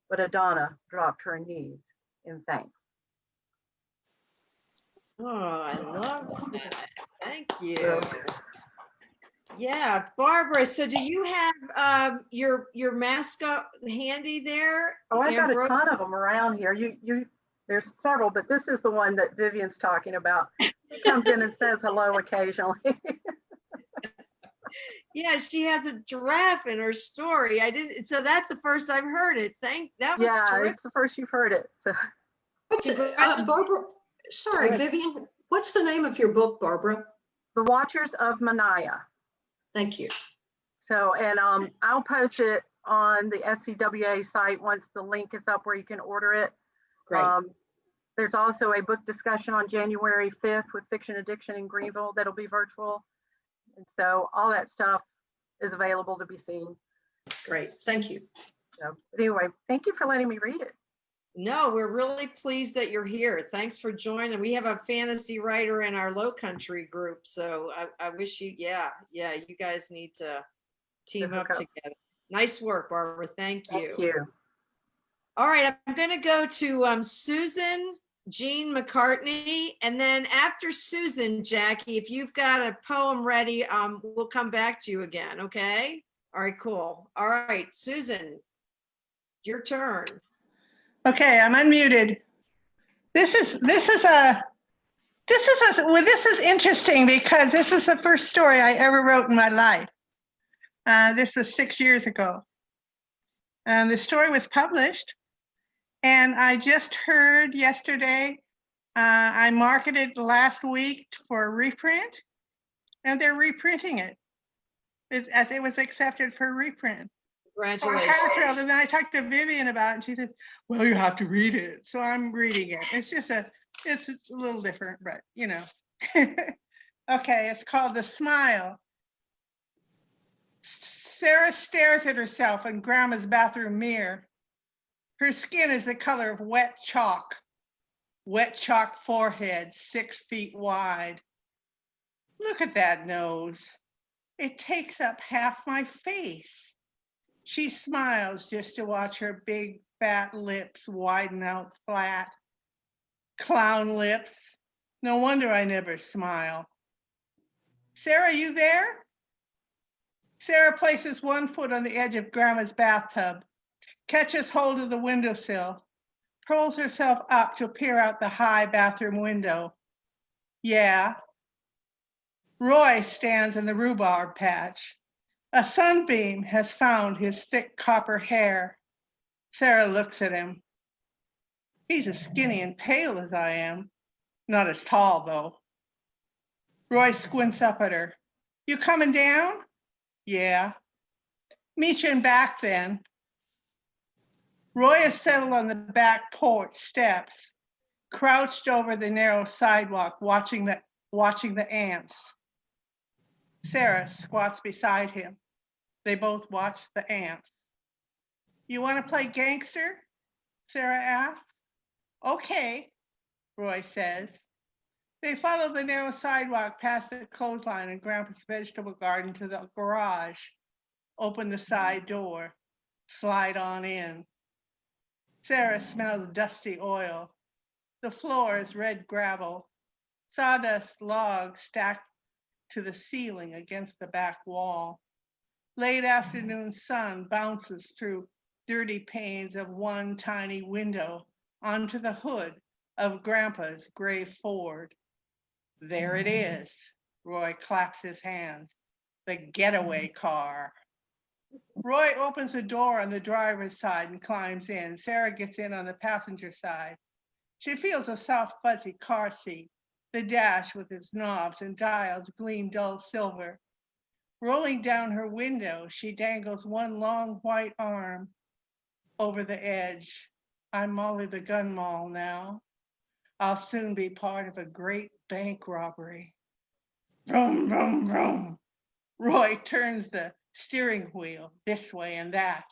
Speaker 10: but Adana dropped her knees in thanks.
Speaker 2: Oh, I love that. Thank you. Yeah, Barbara, so do you have your mascot handy there?
Speaker 10: Oh, I've got a
Speaker 2: Ambrose?
Speaker 10: ton of them around here. There's several, but this is the one that Vivian's talking about. He comes in and says hello occasionally.
Speaker 2: Yeah, she has a giraffe in her story. I didn't, so that's the first I've heard it. That was
Speaker 10: Yeah,
Speaker 2: terrific.
Speaker 10: it's the first you've heard it. So
Speaker 5: Barbara, sorry,
Speaker 2: Go ahead.
Speaker 5: Vivian, what's the name of your book, Barbara?
Speaker 10: The Watchers of Manaya.
Speaker 5: Thank you.
Speaker 10: So, and I'll post it on the SCWA site once the link is up where you can order it.
Speaker 5: Great.
Speaker 10: There's also a book discussion on January 5th with Fiction Addiction in Greenville that'll be virtual. And so all that stuff is available to be seen.
Speaker 5: Great. Thank you.
Speaker 10: So, but anyway, thank you for letting me read it.
Speaker 2: No, we're really pleased that you're here. Thanks for joining. We have a fantasy writer in our low country group. So I wish you, yeah, you guys need to team up together. Nice work, Barbara. Thank you.
Speaker 10: Thank you.
Speaker 2: All right, I'm going to go to Susan Jean McCartney. And then after Susan, Jackie, if you've got a poem ready, we'll come back to you again. Okay. All right, cool. All right, Susan, your turn.
Speaker 1: Okay, I'm unmuted. This is interesting because this is the first story I ever wrote in my life. This was 6 years ago. And the story was published. And I just heard yesterday, I marketed last week for a reprint, and they're reprinting it as it was accepted for reprint.
Speaker 2: Congratulations.
Speaker 1: So I'm kind of thrilled. And then I talked to Vivian about it, and she said, well, you have to read it. So I'm reading it. It's a little different, but you know. Okay, it's called The Smile. Sarah stares at herself in Grandma's bathroom mirror. Her skin is the color of wet chalk forehead, 6 feet wide. Look at that nose. It takes up half my face. She smiles just to watch her big fat lips widen out flat. Clown lips. No wonder I never smile. Sarah, you there? Sarah places one foot on the edge of Grandma's bathtub, catches hold of the windowsill, pulls herself up to peer out the high bathroom window. Yeah. Roy stands in the rhubarb patch. A sunbeam has found his thick copper hair. Sarah looks at him. He's as skinny and pale as I am. Not as tall, though. Roy squints up at her. You coming down? Yeah. Meet you in back then. Roy is settled on the back porch steps, crouched over the narrow sidewalk, watching the ants. Sarah squats beside him. They both watch the ants. You want to play gangster? Sarah asks. Okay, Roy says. They follow the narrow sidewalk past the clothesline and Grandpa's vegetable garden to the garage. Open the side door. Slide on in. Sarah smells dusty oil. The floor is red gravel. Sawdust logs stacked to the ceiling against the back wall. Late afternoon sun bounces through dirty panes of one tiny window onto the hood of Grandpa's gray Ford. There it is. Roy claps his hands. The getaway car. Roy opens the door on the driver's side and climbs in. Sarah gets in on the passenger side. She feels a soft, fuzzy car seat. The dash with its knobs and dials gleam dull silver. Rolling down her window, she dangles one long white arm over the edge. I'm Molly the Gun Mall now. I'll soon be part of a great bank robbery. Vroom, vroom, vroom. Roy turns the steering wheel this way and that.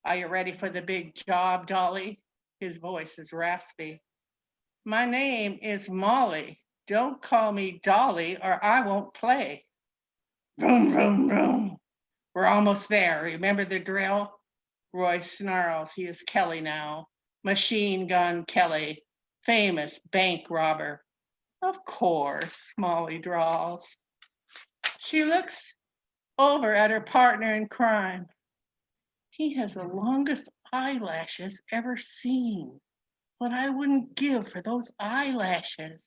Speaker 1: Are you ready for the big job, Dolly? His voice is raspy. My name is Molly. Don't call me Dolly or I won't play. Vroom, vroom, vroom. We're almost there. Remember the drill? Roy snarls. He is Kelly now. Machine Gun Kelly, famous bank robber. Of course, Molly drawls. She looks over at her partner in crime. He has the longest eyelashes ever seen. What I wouldn't give for those eyelashes.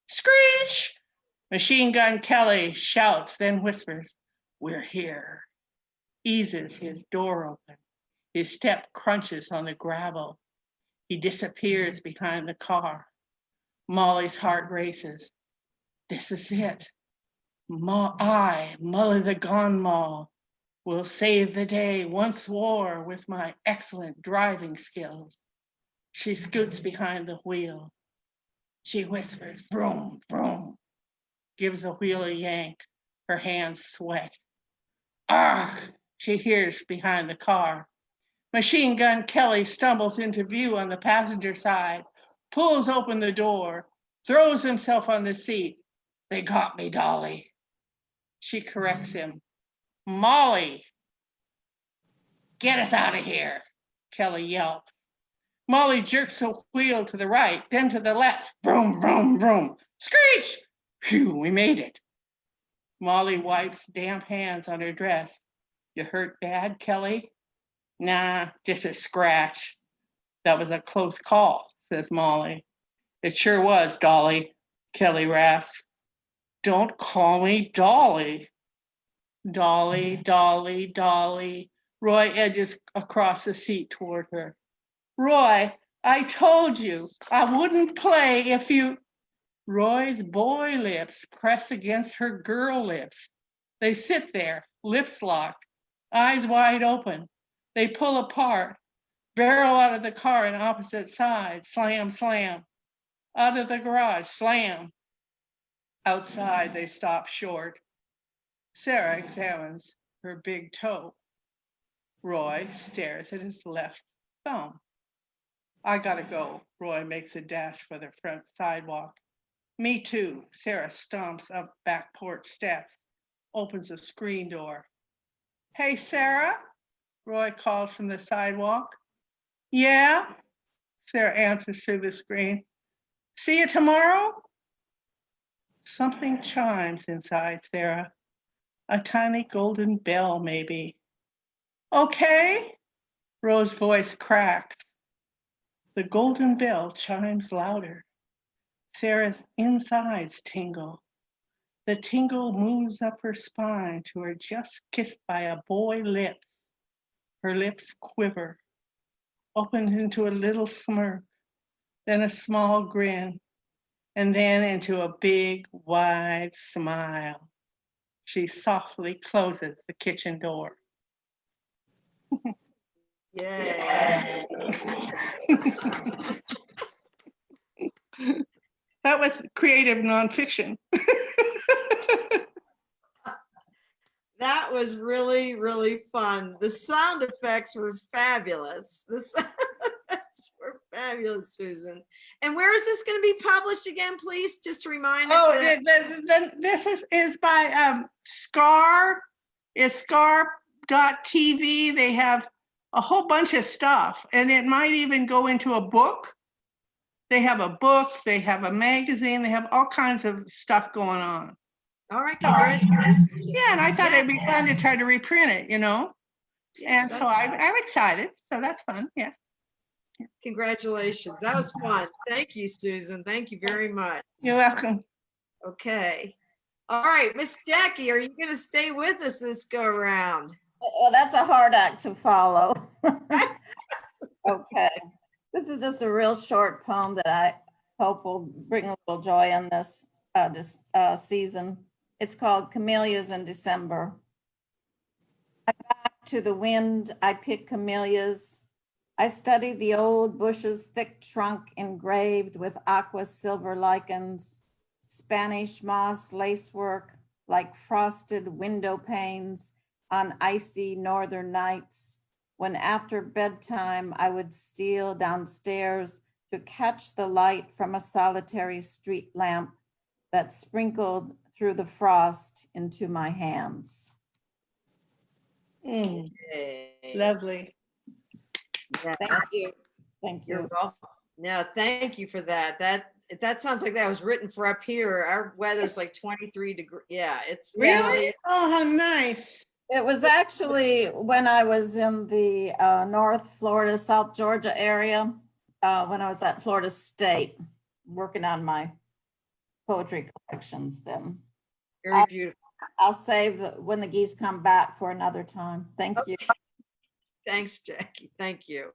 Speaker 1: Screech! Machine Gun Kelly shouts, then whispers, "We're here." Eases his door open. His step crunches on the gravel. He disappears behind the car. Molly's heart races. This is it. Molly the Gone Mall, will save the day once more with my excellent driving skills. She scoots behind the wheel. She whispers, "Vroom, vroom," gives the wheel a yank. Her hands sweat. "Argh," she hears behind the car. Machine Gun Kelly stumbles into view on the passenger side, pulls open the door, throws himself on the seat. "They got me, Dolly." She corrects him. "Molly, get us out of here," Kelly yelps. Molly jerks the wheel to the right, then to the left. Vroom, vroom, vroom. Screech! Phew, we made it. Molly wipes damp hands on her dress. "You hurt bad, Kelly?" "Nah, just a scratch." "That was a close call," says Molly. "It sure was, Dolly," Kelly rasps. "Don't call me Dolly." Dolly, Dolly, Dolly. Roy edges across the seat toward her. "Roy, I told you I wouldn't play if you..." Roy's boy lips press against her girl lips. They sit there, lips locked, eyes wide open. They pull apart, barrel out of the car on opposite sides. Slam, slam. Out of the garage, slam. Outside, they stop short. Sarah examines her big toe. Roy stares at his left thumb. "I gotta go." Roy makes a dash for the front sidewalk. "Me too." Sarah stomps up back porch steps, opens the screen door. "Hey, Sarah," Roy calls from the sidewalk. "Yeah," Sarah answers through the screen. "See you tomorrow?" Something chimes inside Sarah. A tiny golden bell, maybe. "Okay," Roy's voice cracks. The golden bell chimes louder. Sarah's insides tingle. The tingle moves up her spine to her just kissed by a boy lips. Her lips quiver, open into a little smirk, then a small grin, and then into a big, wide smile. She softly closes the kitchen door.
Speaker 2: Yay.
Speaker 1: That was creative nonfiction.
Speaker 2: That was really, really fun. The sound effects were fabulous. The sound effects were fabulous, Susan. And where is this going to be published again, please? Just to remind us.
Speaker 1: Oh, this is by Scar. It's scar.tv. They have a whole bunch of stuff, and it might even go into a book. They have a book, they have a magazine, they have all kinds of stuff going on.
Speaker 2: All right, congratulations.
Speaker 1: Yeah, and I thought it'd be fun to try to reprint it, you know? And so I'm excited. So that's fun. Yeah.
Speaker 2: Congratulations. That was fun. Thank you, Susan. Thank you very much.
Speaker 1: You're welcome.
Speaker 2: Okay. All right, Miss Jackie, are you going to stay with us this go around?
Speaker 9: Well, that's a hard act to follow. Okay. This is just a real short poem that I hope will bring a little joy in this season. It's called Camellias in December. I back to the wind, I pick camellias. I study the old bush's thick trunk engraved with aqua silver lichens, Spanish moss lacework like frosted window panes on icy northern nights, when after bedtime I would steal downstairs to catch the light from a solitary street lamp that sprinkled through the frost into my hands.
Speaker 1: Lovely.
Speaker 2: Yeah,
Speaker 9: Thank you. Thank
Speaker 2: you're
Speaker 9: you.
Speaker 2: welcome. No, thank you for that. that sounds like that was written for up here. Our weather's like 23 degrees. Yeah, it's
Speaker 1: Really? Oh, how nice.
Speaker 9: It was actually when I was in the North Florida, South Georgia area, when I was at Florida State, working on my poetry collections then.
Speaker 2: very beautiful.
Speaker 9: I'll save when the geese come back for another time. Thank you.
Speaker 2: Thanks, Jackie. Thank you.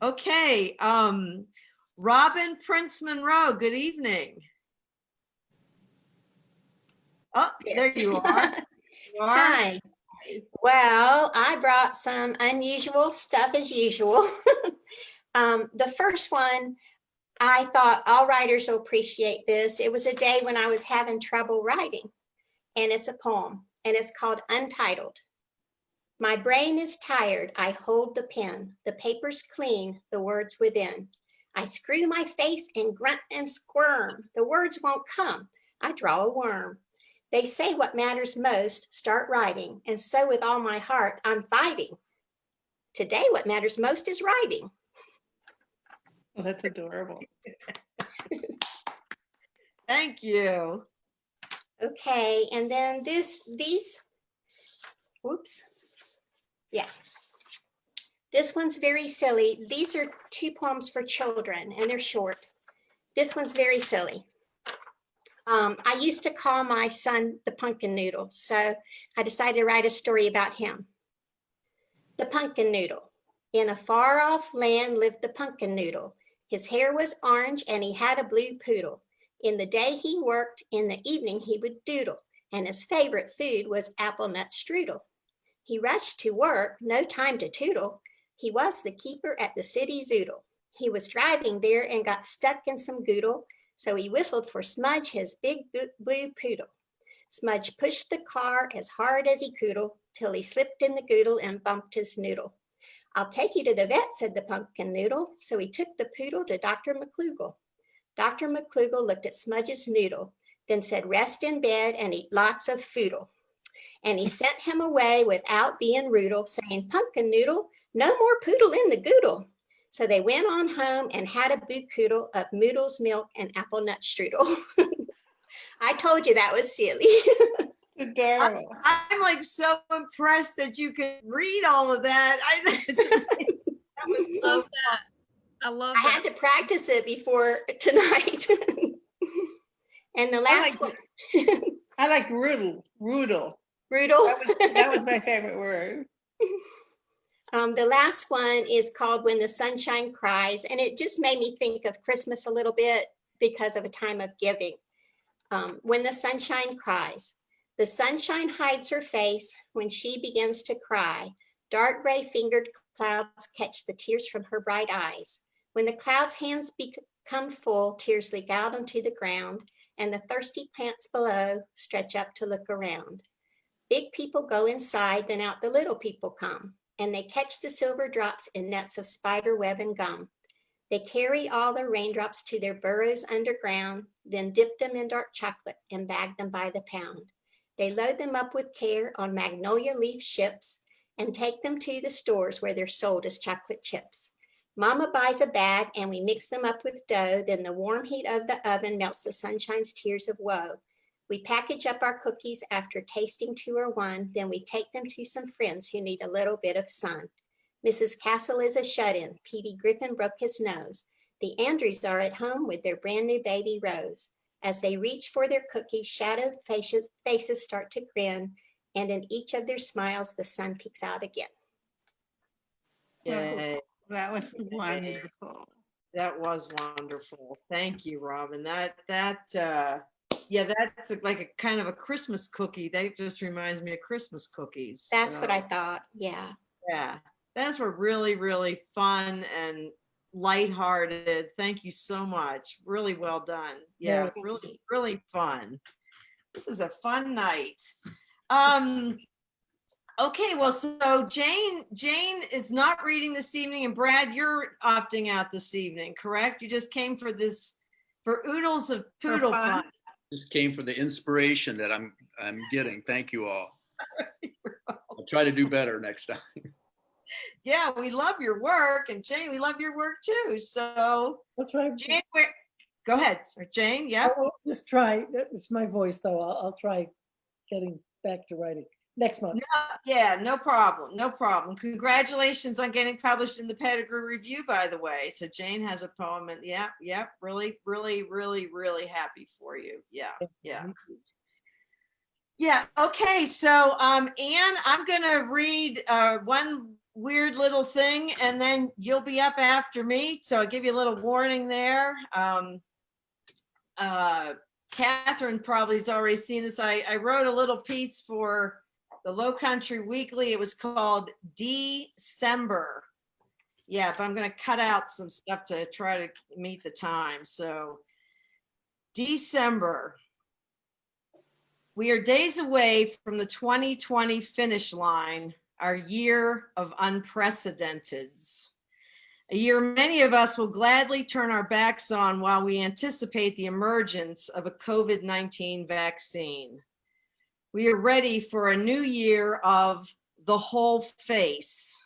Speaker 2: Okay, Robin Prince Monroe, good evening. Oh, there you are. You are.
Speaker 11: Hi. Well, I brought some unusual stuff as usual. The first one, I thought all writers will appreciate this. It was a day when I was having trouble writing, and it's a poem, and it's called Untitled. My brain is tired, I hold the pen. The paper's clean, the words within. I screw my face and grunt and squirm. The words won't come, I draw a worm. They say what matters most, start writing. And so with all my heart, I'm fighting. Today, what matters most is writing.
Speaker 1: Oh, that's adorable.
Speaker 2: Thank you.
Speaker 11: Okay, and then whoops. Yeah. This one's very silly. These are 2 poems for children, and they're short. This one's very silly. I used to call my son the Pumpkin Noodle, so I decided to write a story about him. The Pumpkin Noodle. In a far-off land lived the Pumpkin Noodle. His hair was orange, and he had a blue poodle. In the day he worked, in the evening he would doodle, and his favorite food was apple nut strudel. He rushed to work, no time to tootle. He was the keeper at the city zoodle. He was driving there and got stuck in some goodle, so he whistled for Smudge, his big blue poodle. Smudge pushed the car as hard as he could till he slipped in the goodle and bumped his noodle. I'll take you to the vet, said the Pumpkin Noodle. So he took the poodle to Dr. McClougal. Dr. McClougal looked at Smudge's noodle, then said, rest in bed and eat lots of foodle. And he sent him away without being rude, saying, Pumpkin Noodle, no more poodle in the goodle. So they went on home and had a boo-coodle of Moodle's milk and apple nut strudel. I told you that was silly.
Speaker 1: Adorable.
Speaker 2: I'm like so impressed that you could read all of that. That was so fun.
Speaker 7: I love
Speaker 11: I
Speaker 7: that.
Speaker 11: had to practice it before tonight. And the last one.
Speaker 1: I like Rudel.
Speaker 11: Rudel.
Speaker 1: That was my favorite word.
Speaker 11: The last one is called When the Sunshine Cries, and it just made me think of Christmas a little bit because of a time of giving. When the sunshine cries, the sunshine hides her face when she begins to cry. Dark gray fingered clouds catch the tears from her bright eyes. When the clouds' hands become full, tears leak out onto the ground, and the thirsty plants below stretch up to look around. Big people go inside, then out the little people come, and they catch the silver drops in nets of spider web and gum. They carry all the raindrops to their burrows underground, then dip them in dark chocolate and bag them by the pound. They load them up with care on magnolia leaf ships and take them to the stores where they're sold as chocolate chips. Mama buys a bag and we mix them up with dough, then the warm heat of the oven melts the sunshine's tears of woe. We package up our cookies after tasting 2 or 1, then we take them to some friends who need a little bit of sun. Mrs. Castle is a shut-in. Petey Griffin broke his nose. The Andrews are at home with their brand new baby Rose. As they reach for their cookies, shadowed faces start to grin, and in each of their smiles, the sun peeks out again.
Speaker 2: Yay.
Speaker 1: That was wonderful.
Speaker 2: That was wonderful. Thank you, Robin. Yeah, that's like a kind of a Christmas cookie. That just reminds me of Christmas cookies.
Speaker 11: That's what I thought. Yeah.
Speaker 2: Yeah, those were really, really fun and lighthearted. Thank you so much. Really well done. Yeah, really, really fun. This is a fun night. Okay, well, so Jane is not reading this evening, and Brad, you're opting out this evening, correct? You just came for oodles of poodle fun.
Speaker 4: Just came for the inspiration that I'm getting. Thank you all. I'll try to do better next time.
Speaker 2: Yeah, we love your work, and Jane, we love your work too. So
Speaker 8: That's right.
Speaker 2: Jane, Go ahead, Sir Jane. Yep.
Speaker 8: I'll just try. It's my voice, though. I'll try getting back to writing next month.
Speaker 2: Yeah, no problem. No problem. Congratulations on getting published in the Pedigree Review, by the way. So Jane has a poem, and yeah, really, really, really, really happy for you. Yeah. Yeah. Okay. So, Anne, I'm gonna read one weird little thing, and then you'll be up after me. So I'll give you a little warning there. Catherine probably has already seen this. I wrote a little piece for the Lowcountry Weekly. It was called December. Yeah, but I'm going to cut out some stuff to try to meet the time. So December. We are days away from the 2020 finish line, our year of unprecedenteds. A year many of us will gladly turn our backs on while we anticipate the emergence of a COVID-19 vaccine. We are ready for a new year of the whole face.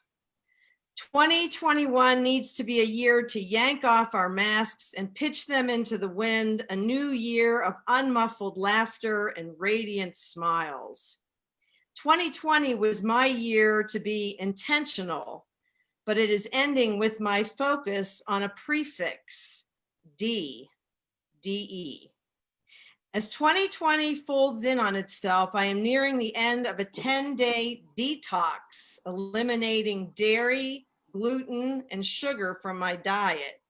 Speaker 2: 2021 needs to be a year to yank off our masks and pitch them into the wind, a new year of unmuffled laughter and radiant smiles. 2020 was my year to be intentional, but it is ending with my focus on a prefix, D, DE. As 2020 folds in on itself, I am nearing the end of a 10-day detox, eliminating dairy, gluten, and sugar from my diet.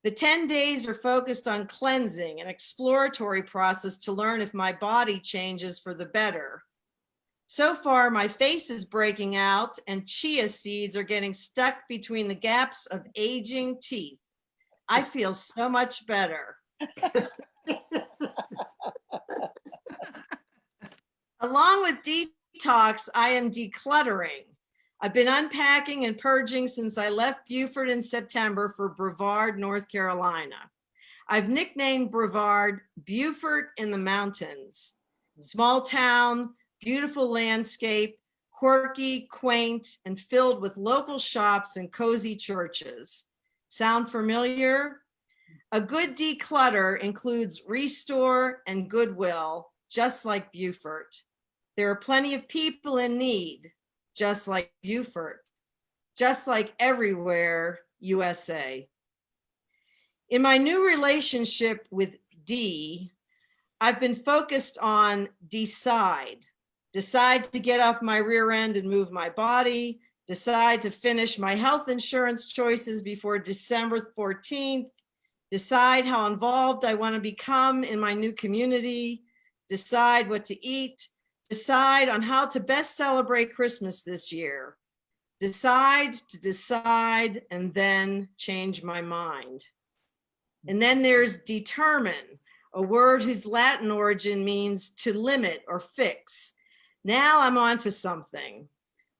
Speaker 2: The 10 days are focused on cleansing, an exploratory process to learn if my body changes for the better. So far, my face is breaking out and chia seeds are getting stuck between the gaps of aging teeth. I feel so much better. Along with detox, I am decluttering. I've been unpacking and purging since I left Beaufort in September for Brevard, North Carolina. I've nicknamed Brevard Beaufort in the Mountains. Small town, beautiful landscape, quirky, quaint, and filled with local shops and cozy churches. Sound familiar? A good declutter includes restore and goodwill, just like Beaufort. There are plenty of people in need, just like Beaufort, just like everywhere, USA. In my new relationship with D, I've been focused on decide to get off my rear end and move my body, decide to finish my health insurance choices before December 14th, decide how involved I want to become in my new community, decide what to eat, decide on how to best celebrate Christmas this year, decide to decide, and then change my mind. And then there's determine, a word whose Latin origin means to limit or fix. Now I'm on to something.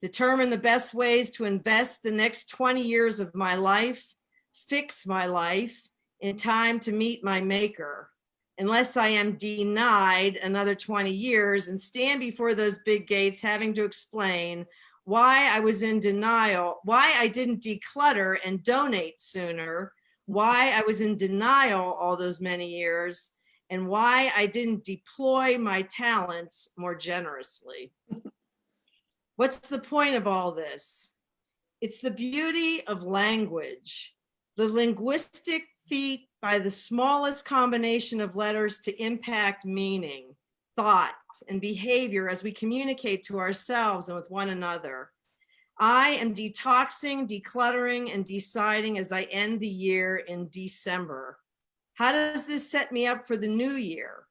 Speaker 2: Determine the best ways to invest the next 20 years of my life, fix my life in time to meet my maker. Unless I am denied another 20 years and stand before those big gates having to explain why I was in denial, why I didn't declutter and donate sooner, why I was in denial all those many years, and why I didn't deploy my talents more generously. What's the point of all this? It's the beauty of language, the linguistic feat by the smallest combination of letters to impact meaning, thought, and behavior as we communicate to ourselves and with one another. I am detoxing, decluttering, and deciding as I end the year in December. How does this set me up for the new year?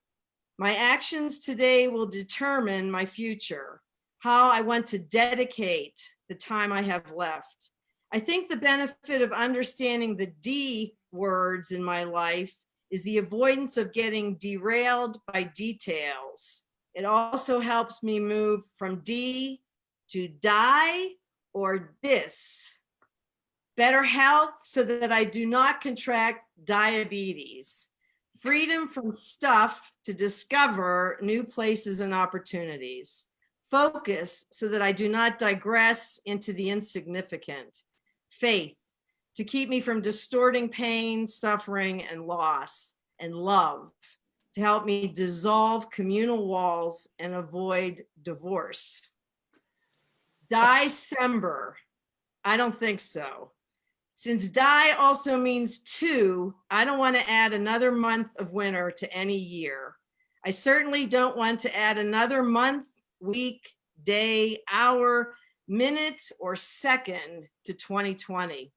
Speaker 2: My actions today will determine my future, how I want to dedicate the time I have left. I think the benefit of understanding the D words in my life is the avoidance of getting derailed by details. It also helps me move from D to die or dis. Better health so that I do not contract diabetes. Freedom from stuff to discover new places and opportunities. Focus so that I do not digress into the insignificant. Faith to keep me from distorting pain, suffering, and loss. and love to help me dissolve communal walls and avoid divorce. December, I don't think so. Since die also means two, I don't want to add another month of winter to any year. I certainly don't want to add another month, week, day, hour, minute, or second to 2020.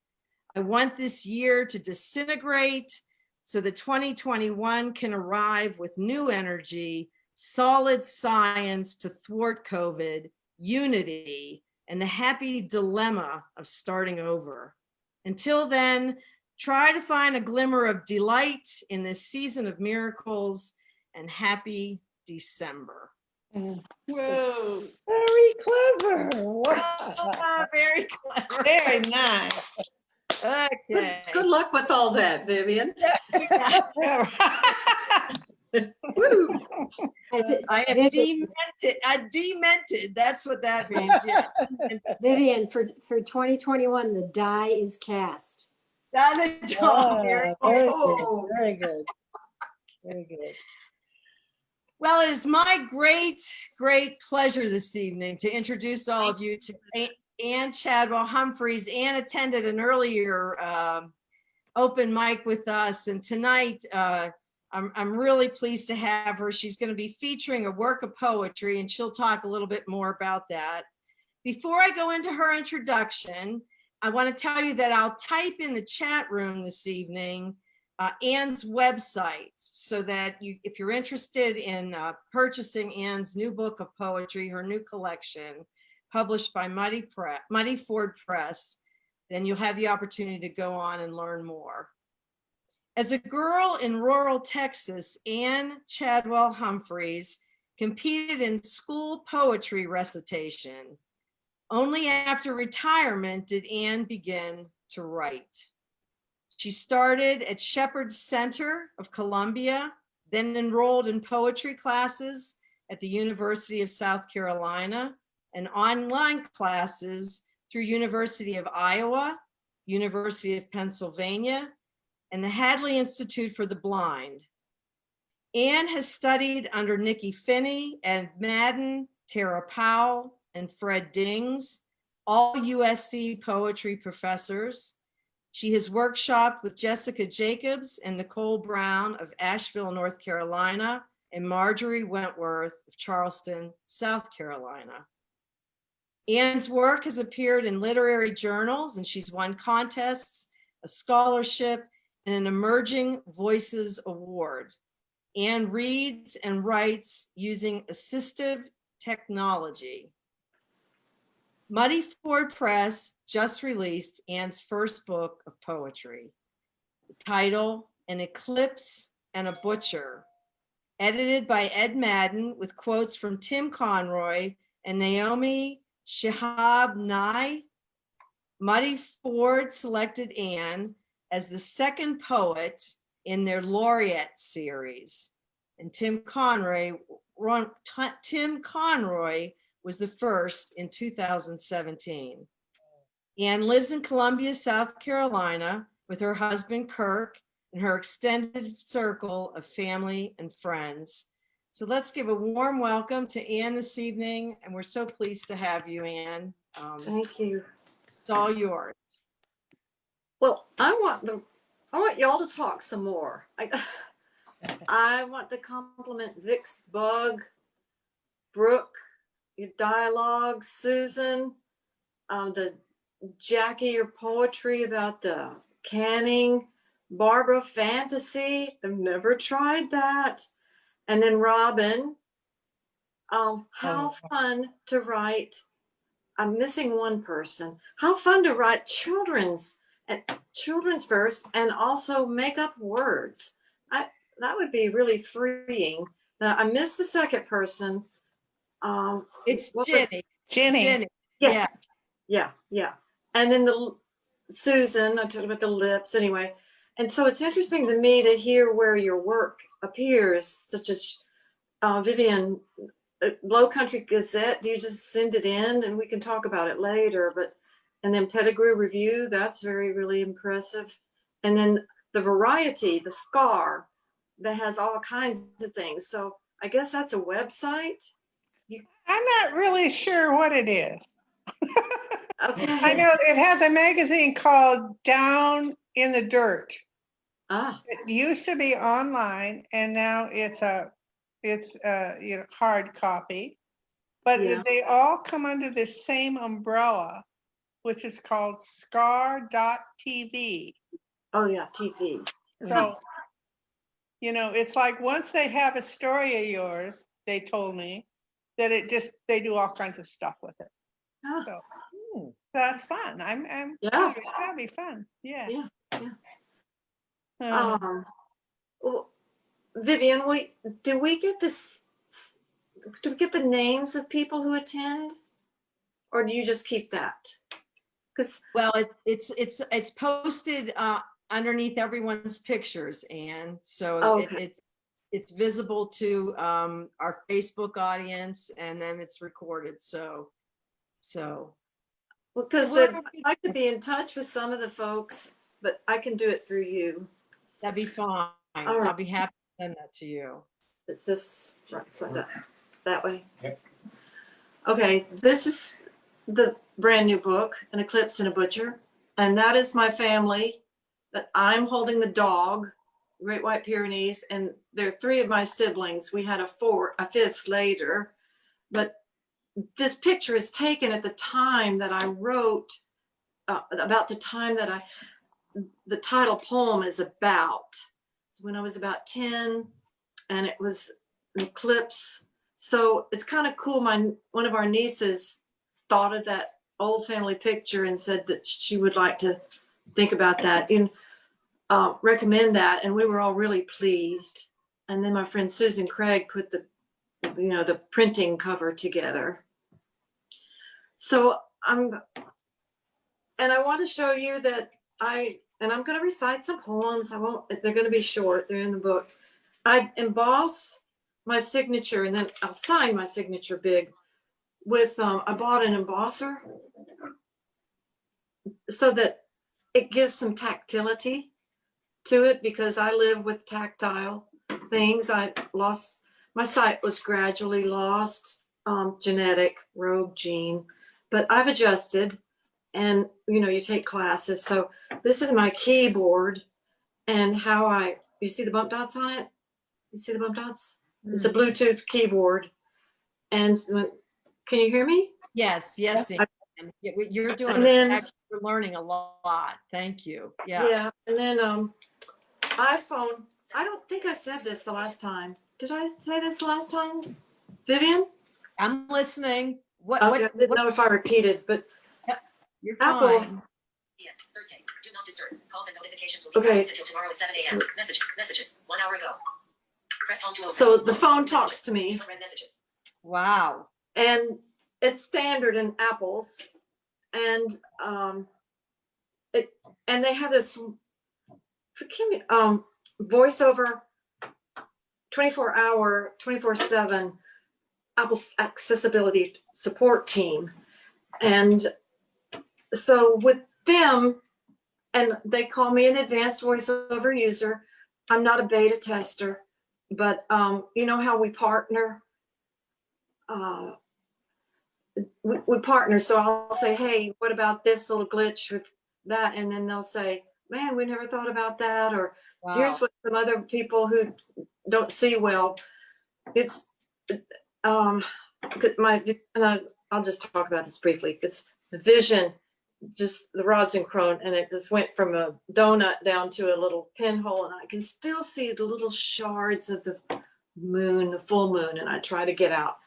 Speaker 2: I want this year to disintegrate so that 2021 can arrive with new energy, solid science to thwart COVID, unity, and the happy dilemma of starting over. Until then, try to find a glimmer of delight in this season of miracles, and happy December.
Speaker 1: Whoa,
Speaker 8: Very clever. Wow.
Speaker 2: Very clever.
Speaker 1: very nice.
Speaker 2: Okay.
Speaker 5: Good luck with all that, Vivian.
Speaker 1: Woo.
Speaker 2: I have demented. I demented. That's what that means. Yeah.
Speaker 3: Vivian, for 2021, the die is cast.
Speaker 2: Very
Speaker 8: Ah,
Speaker 2: good.
Speaker 8: very
Speaker 5: Oh.
Speaker 8: good. Very good. Very good.
Speaker 2: Well, it is my great pleasure this evening to introduce all of you to Ann-Chadwell Humphries. Ann attended an earlier open mic with us, and tonight I'm really pleased to have her. She's going to be featuring a work of poetry, and she'll talk a little bit more about that. Before I go into her introduction, I want to tell you that I'll type in the chat room this evening Ann's website, so that if you're interested in purchasing Ann's new book of poetry, her new collection, published by Muddy Ford Press, then you'll have the opportunity to go on and learn more. As a girl in rural Texas, Ann-Chadwell Humphries competed in school poetry recitation. Only after retirement did Ann begin to write. She started at Shepherd Center of Columbia, then enrolled in poetry classes at the University of South Carolina and online classes through University of Iowa, University of Pennsylvania, and the Hadley Institute for the Blind. Ann has studied under Nikki Finney, Ed Madden, Tara Powell, and Fred Dings, all USC poetry professors. She has workshopped with Jessica Jacobs and Nicole Brown of Asheville, North Carolina, and Marjorie Wentworth of Charleston, South Carolina. Ann's work has appeared in literary journals, and she's won contests, a scholarship, and an Emerging Voices Award. Ann reads and writes using assistive technology. Muddy Ford Press just released Ann's first book of poetry. The title, An Eclipse and a Butcher, edited by Ed Madden with quotes from Tim Conroy and Naomi Shihab Nye. Muddy Ford selected Ann as the second poet in their Laureate Series. And Tim Conroy was the first in 2017. Ann lives in Columbia, South Carolina with her husband, Kirk, and her extended circle of family and friends. So let's give a warm welcome to Ann this evening. And we're so pleased to have you, Ann.
Speaker 12: Thank you.
Speaker 2: It's all yours.
Speaker 12: Well, I want y'all to talk some more. I want to compliment Vic's Bug, Brooke, your dialogue, Susan, the Jackie, your poetry about the canning, Barbara, fantasy. I've never tried that. And then Robin, how fun to write. I'm missing one person. How fun to write children's verse and also make up words. That would be really freeing. Now, I missed the second person.
Speaker 2: It's
Speaker 1: Jenny.
Speaker 12: Yeah. And then Susan, I talked about the lips anyway. And so it's interesting to me to hear where your work appears, such as Vivian, Low Country Gazette. Do you just send it in and we can talk about it later? And then Pettigrew Review, that's really impressive. And then the variety, the Scar, that has all kinds of things. So I guess that's a website.
Speaker 1: I'm not really sure what it is.
Speaker 12: Okay.
Speaker 1: I know it has a magazine called Down in the Dirt.
Speaker 12: Ah,
Speaker 1: It used to be online, and now it's hard copy. But
Speaker 12: Yeah.
Speaker 1: they all come under this same umbrella, which is called Scar.tv.
Speaker 12: oh yeah, TV.
Speaker 1: So, it's like once they have a story of yours, they told me that they do all kinds of stuff with it.
Speaker 12: Ah,
Speaker 1: So that's fun. I'm
Speaker 12: Yeah.
Speaker 1: that'd be fun. Yeah.
Speaker 12: yeah.
Speaker 1: Uh,
Speaker 12: Well, Vivian, do we get the names of people who attend, or do you just keep that? Because
Speaker 2: Well, it's posted underneath everyone's pictures, and so
Speaker 12: Okay.
Speaker 2: it's visible to our Facebook audience, and then it's recorded. So
Speaker 12: because
Speaker 2: Well,
Speaker 12: I'd like to be in touch with some of the folks, but I can do it through you.
Speaker 2: that'd be fine.
Speaker 12: All right.
Speaker 2: I'll be happy to send that to you.
Speaker 12: It's this front side up that way. Yep. Okay, this is the brand new book, An Eclipse and a Butcher, and that is my family. That I'm holding the dog, Great White Pyrenees, and there are 3 of my siblings. We had a 5th later, but this picture is taken at the time that I wrote about the time that the title poem is about. So when I was about 10, and it was an eclipse. So it's kind of cool. One of our nieces thought of that old family picture and said that she would like to think about that and recommend that. And we were all really pleased. And then my friend Susan Craig put the printing cover together. So I want to show you that I'm going to recite some poems. They're going to be short. They're in the book. I emboss my signature, and then I'll sign my signature big with, I bought an embosser so that it gives some tactility to it, because I live with tactile things. My sight was gradually lost, genetic rogue gene, but I've adjusted, and you take classes. So this is my keyboard, and you see the bump dots on it? You see the bump dots? It's a Bluetooth keyboard. And can you hear me?
Speaker 2: Yes. And you're doing you're learning a lot. Thank you.
Speaker 12: Yeah. And then iPhone. I don't think I said this the last time. Did I say this the last time, Vivian?
Speaker 2: I'm listening.
Speaker 12: I didn't know if I repeated, but
Speaker 2: you're
Speaker 12: Apple.
Speaker 2: fine.
Speaker 13: Thursday. Do not disturb. Calls and notifications will be silenced until tomorrow at 7 a.m. Messages. 1 hour ago. Press home to open.
Speaker 12: So the phone talks to me.
Speaker 13: Messages.
Speaker 2: Wow.
Speaker 12: And it's standard in Apples. And they have this voiceover 24-hour, 24/7 Apple accessibility support team. And so with them, and they call me an advanced voiceover user. I'm not a beta tester, but you know how we partner? We partner. So I'll say, hey, what about this little glitch with that? And then they'll say, man, we never thought about that. Or here's what some other people who don't see well. It's I'll just talk about this briefly. It's the vision, just the rods and crone, and it just went from a donut down to a little pinhole, and I can still see the little shards of the moon, the full moon, and I try to get out.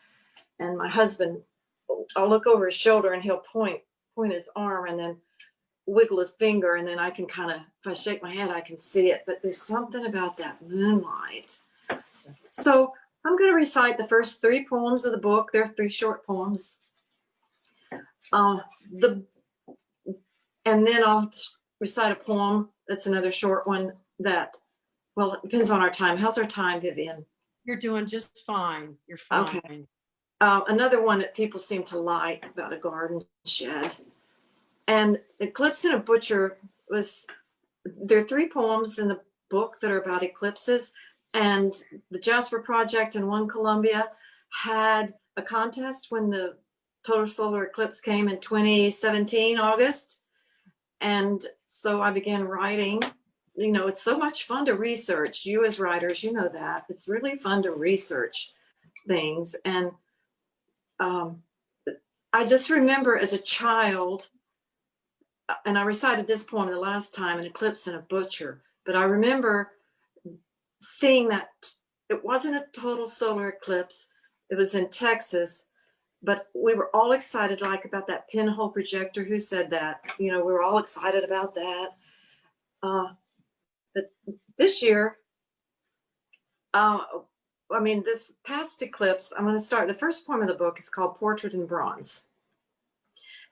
Speaker 12: And my husband, I'll look over his shoulder and he'll point his arm and then wiggle his finger, and then I can kind of, if I shake my head, I can see it. But there's something about that moonlight. So I'm going to recite the first 3 poems of the book. They're 3 short poems. And then I'll recite a poem that's another short one that, well, it depends on our time. How's our time, Vivian?
Speaker 2: You're doing just fine. You're fine.
Speaker 12: Okay. Another one that people seem to like, about a garden shed. And Eclipse and a Butcher there are 3 poems in the book that are about eclipses. And the Jasper Project in One Columbia had a contest when the total solar eclipse came in 2017, August. And so I began writing. You know, it's so much fun to research. You as writers, you know that. It's really fun to research things. And I just remember as a child, and I recited this poem the last time, An Eclipse and a Butcher, but I remember seeing that it wasn't a total solar eclipse. It was in Texas, but we were all excited, like about that pinhole projector. Who said that? You know, we were all excited about that. But this year, this past eclipse, I'm going to start. The first poem of the book is called Portrait in Bronze.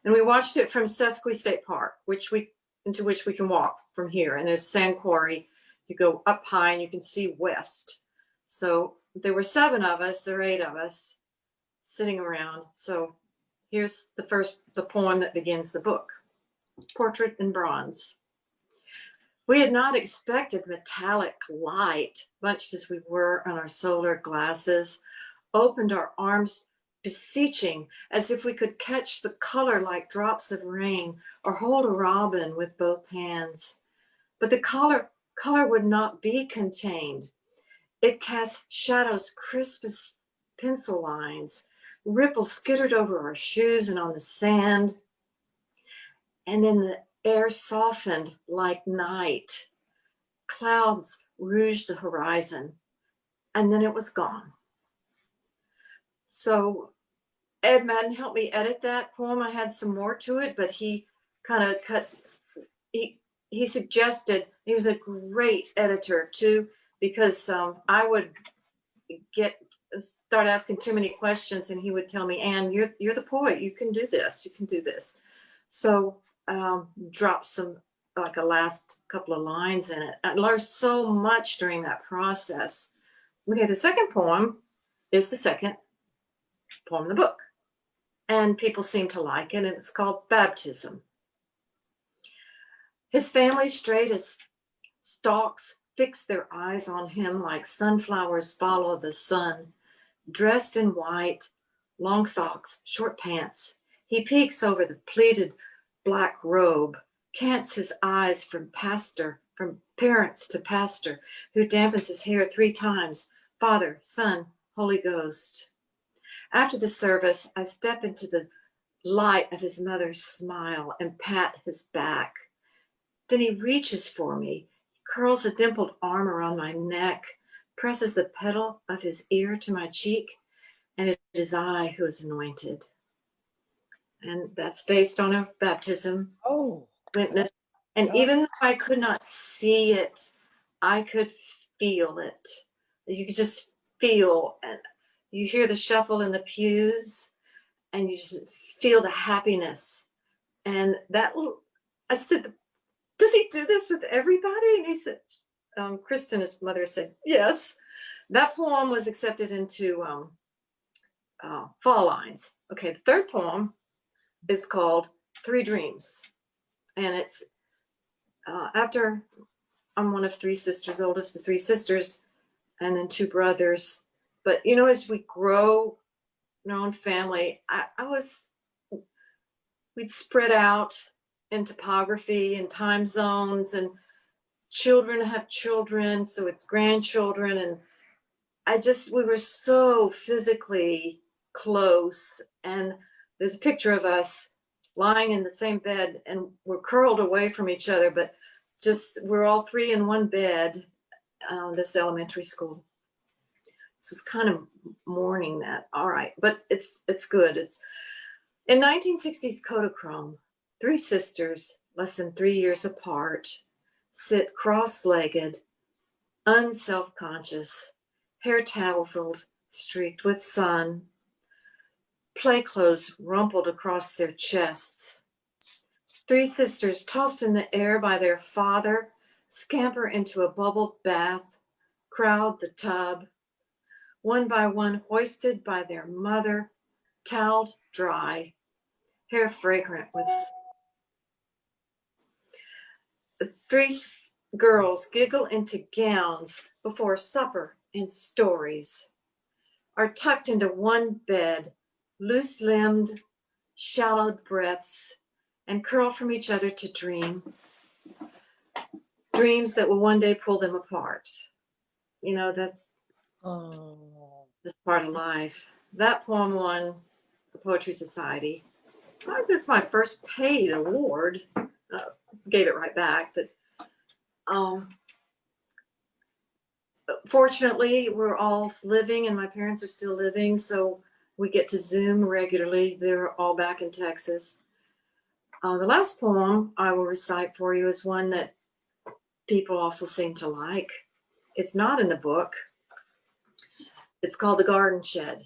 Speaker 12: And we watched it from Sesqui State Park, into which we can walk from here. And there's a sand quarry. You go up high and you can see west. So there were 7 of us or 8 of us sitting around. So here's the poem that begins the book, Portrait in Bronze. We had not expected metallic light, much as we were on our solar glasses, opened our arms beseeching, as if we could catch the color like drops of rain, or hold a robin with both hands. But the color would not be contained. It cast shadows crisp as pencil lines. Ripples skittered over our shoes and on the sand. And then the air softened like night. Clouds rouged the horizon, and then it was gone. So Ed Madden helped me edit that poem. I had some more to it, but he kind of he suggested, he was a great editor too, because I would start asking too many questions and he would tell me, Ann, you're the poet, you can do this, you can do this. So drop some, like a last couple of lines in it. I learned so much during that process. Okay, the second poem is the second poem in the book. And people seem to like it, and it's called Baptism. His family, straight as stalks, fix their eyes on him like sunflowers follow the sun. Dressed in white, long socks, short pants, he peeks over the pleated black robe, cants his eyes from parents to pastor, who dampens his hair 3 times, Father, Son, Holy Ghost. After the service, I step into the light of his mother's smile and pat his back. Then he reaches for me, curls a dimpled arm around my neck, presses the petal of his ear to my cheek, and it is I who is anointed. And that's based on a baptism witness. And even though I could not see it, I could feel it. You could just feel, and you hear the shuffle in the pews, and you just feel the happiness. And I said, does he do this with everybody? And he said, Kristen, his mother, said, yes. That poem was accepted into Fall Lines. Okay, the third poem is called 3 Dreams. And it's after I'm one of 3 sisters, the oldest of 3 sisters, and then 2 brothers. But, you know, as we grow in our own family, we'd spread out in topography and time zones, and children have children, so it's grandchildren. And we were so physically close. And there's a picture of us lying in the same bed, and we're curled away from each other, but we're all 3 in one bed, this elementary school. This was kind of mourning that. All right, but it's good. It's in 1960s Kodachrome, 3 sisters, less than 3 years apart, sit cross-legged, unself-conscious, hair tousled, streaked with sun, play clothes rumpled across their chests. 3 sisters tossed in the air by their father, scamper into a bubbled bath, crowd the tub, one by one hoisted by their mother, toweled dry, hair fragrant with 3 girls giggle into gowns before supper and stories, are tucked into one bed, loose-limbed, shallowed breaths, and curl from each other to dream. Dreams that will one day pull them apart. You know, that's part of life. That poem won the Poetry Society. I think that's my first paid award. Gave it right back, but fortunately, we're all living and my parents are still living, so we get to Zoom regularly. They're all back in Texas. The last poem I will recite for you is one that people also seem to like. It's not in the book. It's called The Garden Shed.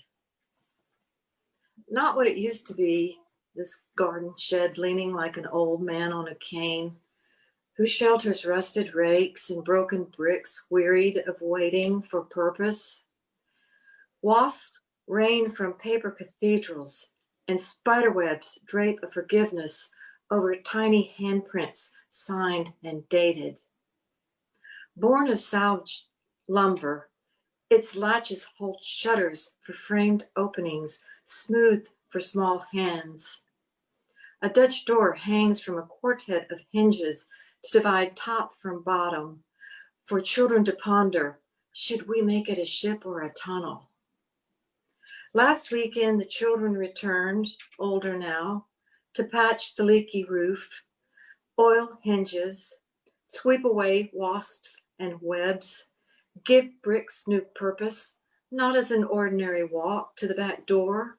Speaker 12: Not what it used to be, this garden shed leaning like an old man on a cane, who shelters rusted rakes and broken bricks, wearied of waiting for purpose. Wasps rain from paper cathedrals, and spiderwebs drape a forgiveness over tiny handprints signed and dated. Born of salvaged lumber, its latches hold shutters for framed openings, smooth for small hands. A Dutch door hangs from a quartet of hinges to divide top from bottom, for children to ponder, should we make it a ship or a tunnel? Last weekend, the children returned, older now, to patch the leaky roof, oil hinges, sweep away wasps and webs, give bricks new purpose, not as an ordinary walk to the back door,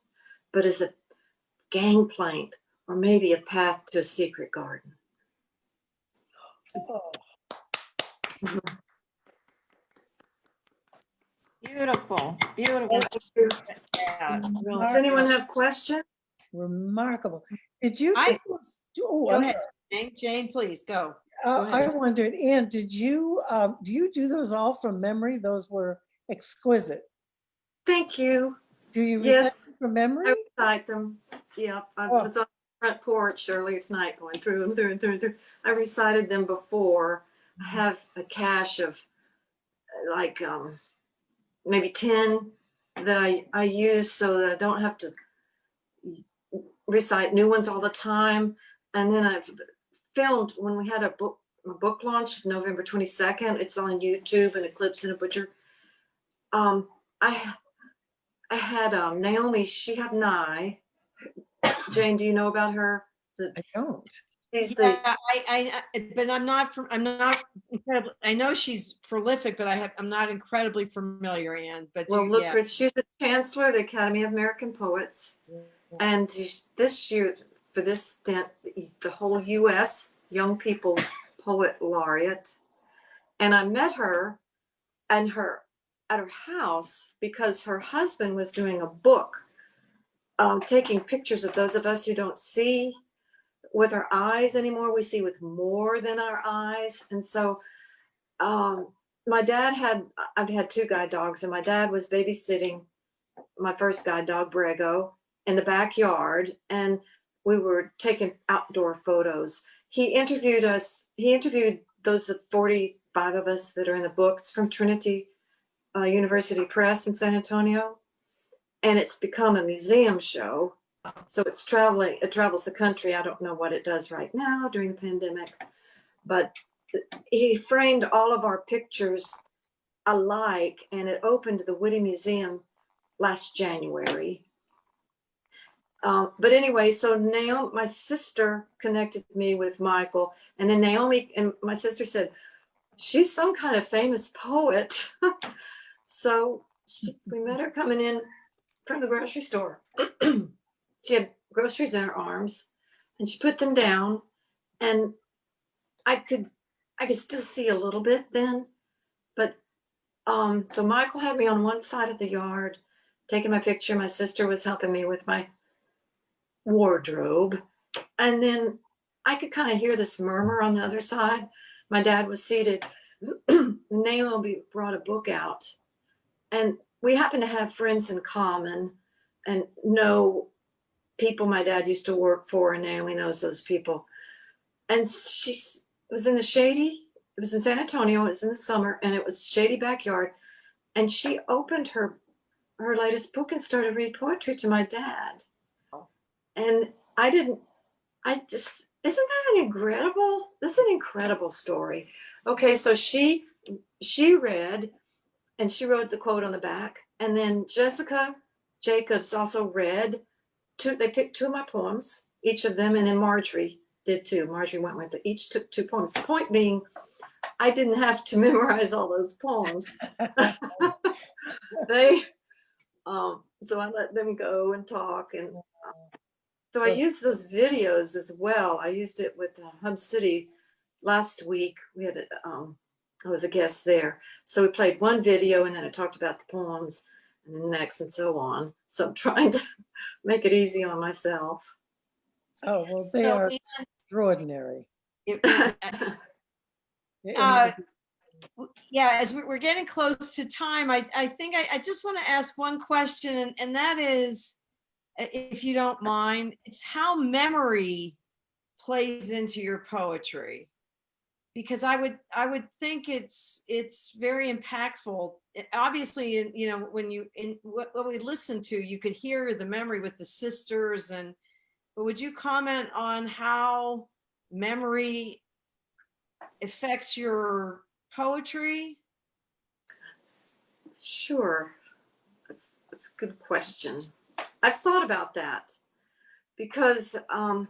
Speaker 12: but as a gangplank or maybe a path to a secret garden.
Speaker 9: Beautiful, beautiful.
Speaker 2: Yeah, really.
Speaker 12: Does anyone have questions?
Speaker 8: Remarkable. Did you?
Speaker 2: Go
Speaker 8: I'm
Speaker 2: ahead,
Speaker 8: sorry.
Speaker 2: Jane, please go.
Speaker 8: I wondered, Ann, do you do those all from memory? Those were exquisite.
Speaker 12: Thank you.
Speaker 8: Do you recite
Speaker 12: Yes,
Speaker 8: them from memory?
Speaker 12: I recite them. Yeah, I was on the front porch earlier tonight going through and through and through and through. I recited them before. I have a cache of like maybe 10 that I use so that I don't have to recite new ones all the time. And then I've filmed when we had a book launch November 22nd. It's on YouTube, An Eclipse and a Butcher. I had Naomi Shihab. Jane, do you know about her?
Speaker 8: I don't.
Speaker 2: Yeah, but I'm not incredibly, I know she's prolific, but I'm not incredibly familiar, Ann. But
Speaker 12: well, look,
Speaker 2: yeah.
Speaker 12: Chris, she's the chancellor of the Academy of American Poets. And this year, for this stint, the whole U.S. Young People's Poet Laureate. And I met her at her house because her husband was doing a book, taking pictures of those of us who don't see with our eyes anymore. We see with more than our eyes. And so I've had 2 guide dogs, and my dad was babysitting my first guide dog, Brego, in the backyard, and we were taking outdoor photos. He interviewed those 45 of us that are in the book. It's from Trinity University Press in San Antonio, and it's become a museum show. So it travels the country. I don't know what it does right now during the pandemic, but he framed all of our pictures alike, and it opened the Whitty Museum last January. But anyway, so Naomi, my sister, connected me with Michael, and then Naomi and my sister said, she's some kind of famous poet. So we met her coming in from the grocery store. She had groceries in her arms, and she put them down, and I could still see a little bit then, but so Michael had me on one side of the yard taking my picture. My sister was helping me with my wardrobe, and then I could kind of hear this murmur on the other side. My dad was seated. Naomi brought a book out, and we happen to have friends in common and know people my dad used to work for, and Naomi knows those people. And she was in the shady it was in San Antonio. It was in the summer, and it was shady backyard. And she opened her latest book and started reading poetry to my dad. And isn't that incredible? This is an incredible story. Okay, so she read, and she wrote the quote on the back. And then Jessica Jacobs also read they picked 2 of my poems, each of them, and then Marjorie did too. Marjorie Wentworth, each took 2 poems. The point being, I didn't have to memorize all those poems. So I let them go and talk. And so I used those videos as well. I used it with Hub City last week. We had, I was a guest there. So we played one video and then I talked about the poems and the next and so on. So I'm trying to make it easy on myself.
Speaker 8: Oh, well, they
Speaker 2: So,
Speaker 8: are
Speaker 2: Ann,
Speaker 8: extraordinary.
Speaker 2: Yeah, as we're getting close to time, I think I just want to ask one question, and that is, if you don't mind, it's how memory plays into your poetry. Because I would think it's very impactful. Obviously, you know, when what we listen to, you could hear the memory with the sisters, but would you comment on how memory affects your poetry?
Speaker 12: Sure. That's a good question. I've thought about that because I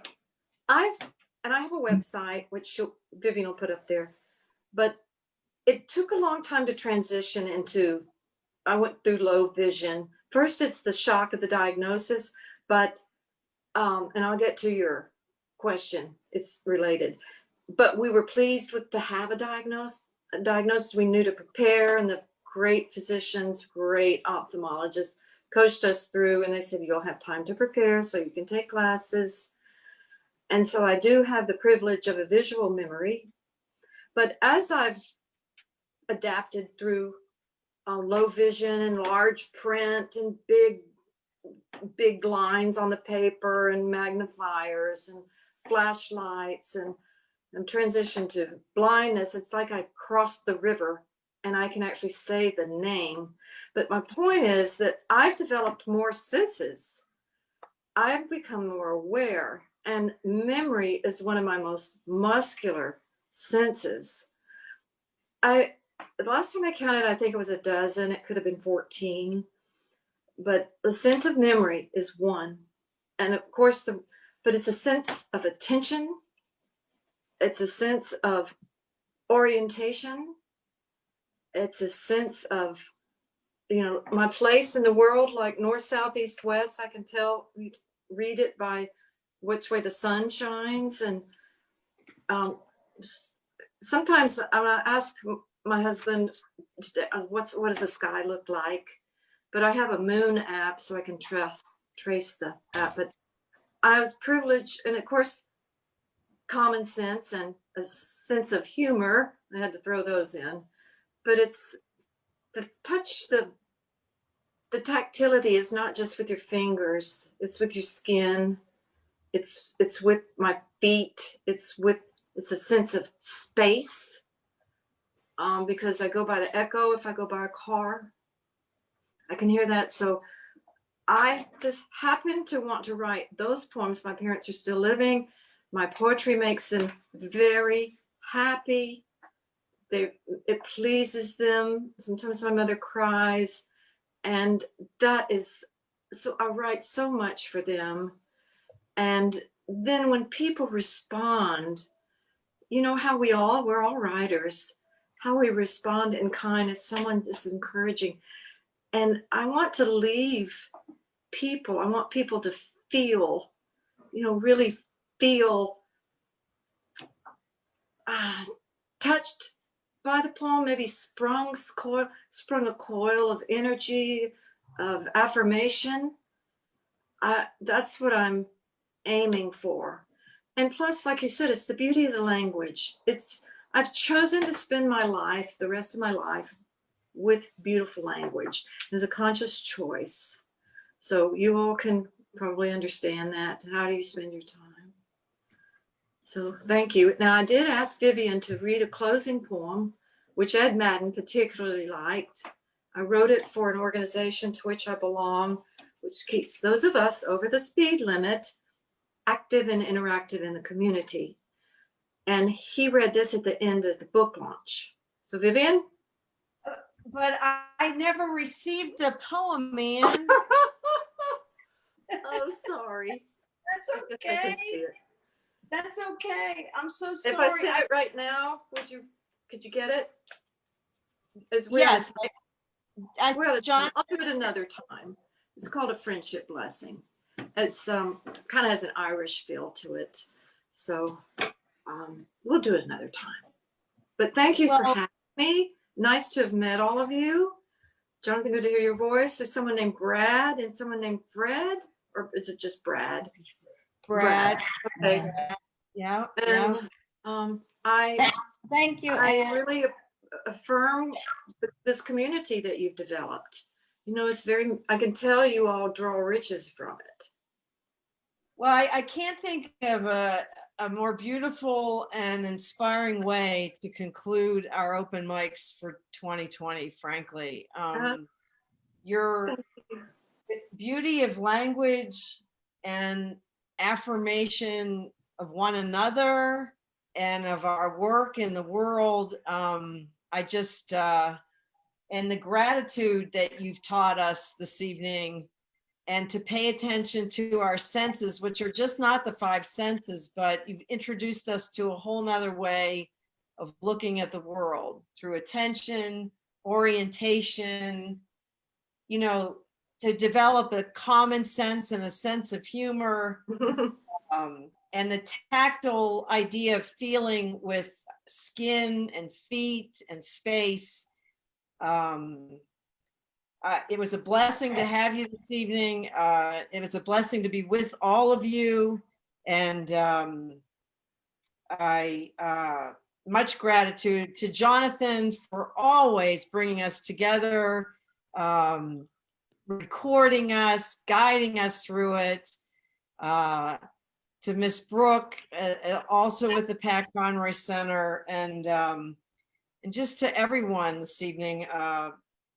Speaker 12: have a website, which Vivian will put up there, but it took a long time to transition into, I went through low vision. First, it's the shock of the diagnosis, but, and I'll get to your question, it's related, but we were pleased to have a diagnosis. We knew to prepare, and the great physicians, great ophthalmologists coached us through, and they said, you'll have time to prepare so you can take classes. And so I do have the privilege of a visual memory, but as I've adapted through low vision and large print and big lines on the paper and magnifiers and flashlights and transition to blindness, it's like I crossed the river and I can actually say the name. But my point is that I've developed more senses. I've become more aware, and memory is one of my most muscular senses. The last time I counted, I think it was a dozen. It could have been 14. But the sense of memory is one. And of course, but it's a sense of attention. It's a sense of orientation. It's a sense of, you know, my place in the world, like north, south, east, west. I can tell, read it by which way the sun shines. And sometimes I ask my husband, what does the sky look like? But I have a moon app, so I can trace the app. But I was privileged, and of course, common sense and a sense of humor. I had to throw those in. But it's the touch, the tactility is not just with your fingers, it's with your skin. It's with my feet. It's a sense of space. Because I go by the echo. If I go by a car, I can hear that. So I just happen to want to write those poems. My parents are still living. My poetry makes them very happy. It pleases them. Sometimes my mother cries. And that is, so I write so much for them. And then when people respond, you know how we're all writers, how we respond in kind if someone is encouraging. And I want to leave people, I want people to feel, you know, really feel touched by the poem, maybe sprung a coil of energy, of affirmation. That's what I'm aiming for. And plus, like you said, it's the beauty of the language. I've chosen to spend my life, the rest of my life, with beautiful language. It was a conscious choice. So you all can probably understand that. How do you spend your time? So thank you. Now, I did ask Vivian to read a closing poem, which Ed Madden particularly liked. I wrote it for an organization to which I belong, which keeps those of us over the speed limit active and interactive in the community. And he read this at the end of the book launch. So Vivian?
Speaker 2: But I never received the poem, man.
Speaker 12: Oh, sorry.
Speaker 2: That's
Speaker 12: I guess I can
Speaker 2: okay.
Speaker 12: see it.
Speaker 2: That's okay. I'm so sorry.
Speaker 12: If I send it right now, could you get it? As well?
Speaker 2: Yes.
Speaker 12: John, I'll do it another time. It's called A Friendship Blessing. It's kind of has an Irish feel to it. So we'll do it another time. But thank you for having me. Nice to have met all of you. Jonathan, good to hear your voice. There's someone named Brad and someone named Fred, or is it just Brad?
Speaker 2: Brad.
Speaker 12: Okay.
Speaker 2: Yeah.
Speaker 12: And
Speaker 9: Thank you.
Speaker 12: I
Speaker 9: Ann.
Speaker 12: really affirm this community that you've developed. You know, it's very, I can tell you all draw riches from it.
Speaker 2: Well, I can't think of a more beautiful and inspiring way to conclude our open mics for 2020, frankly. Your beauty of language and affirmation of one another and of our work in the world, I just, and the gratitude that you've taught us this evening, and to pay attention to our senses, which are just not the five senses, but you've introduced us to a whole nother way of looking at the world through attention, orientation, you know, to develop a common sense and a sense of humor, and the tactile idea of feeling with skin and feet and space. It was a blessing to have you this evening. It was a blessing to be with all of you. And much gratitude to Jonathan for always bringing us together, recording us, guiding us through it. To Miss Brooke, also with the Pat Conroy Center, and just to everyone this evening.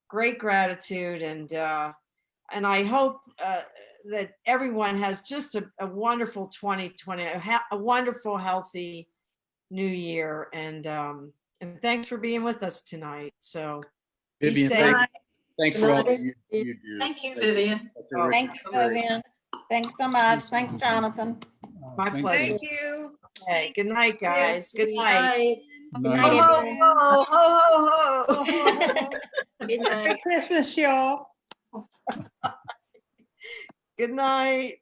Speaker 2: Great gratitude, and I hope that everyone has just a wonderful 2020, a wonderful, healthy new year, and thanks for being with us tonight. So,
Speaker 4: Vivian,
Speaker 2: be safe.
Speaker 4: thanks for all that you do.
Speaker 5: Thank you, Vivian.
Speaker 9: Thank you, Vivian. Thanks so much. Thanks, Jonathan.
Speaker 2: My pleasure.
Speaker 1: Thank you.
Speaker 2: Okay, good night, guys. Good
Speaker 11: Good
Speaker 2: night.
Speaker 11: night,
Speaker 2: Ho, ho,
Speaker 11: everyone.
Speaker 2: ho, ho, ho, ho.
Speaker 11: Good night.
Speaker 1: Happy Christmas, y'all.
Speaker 2: Good night.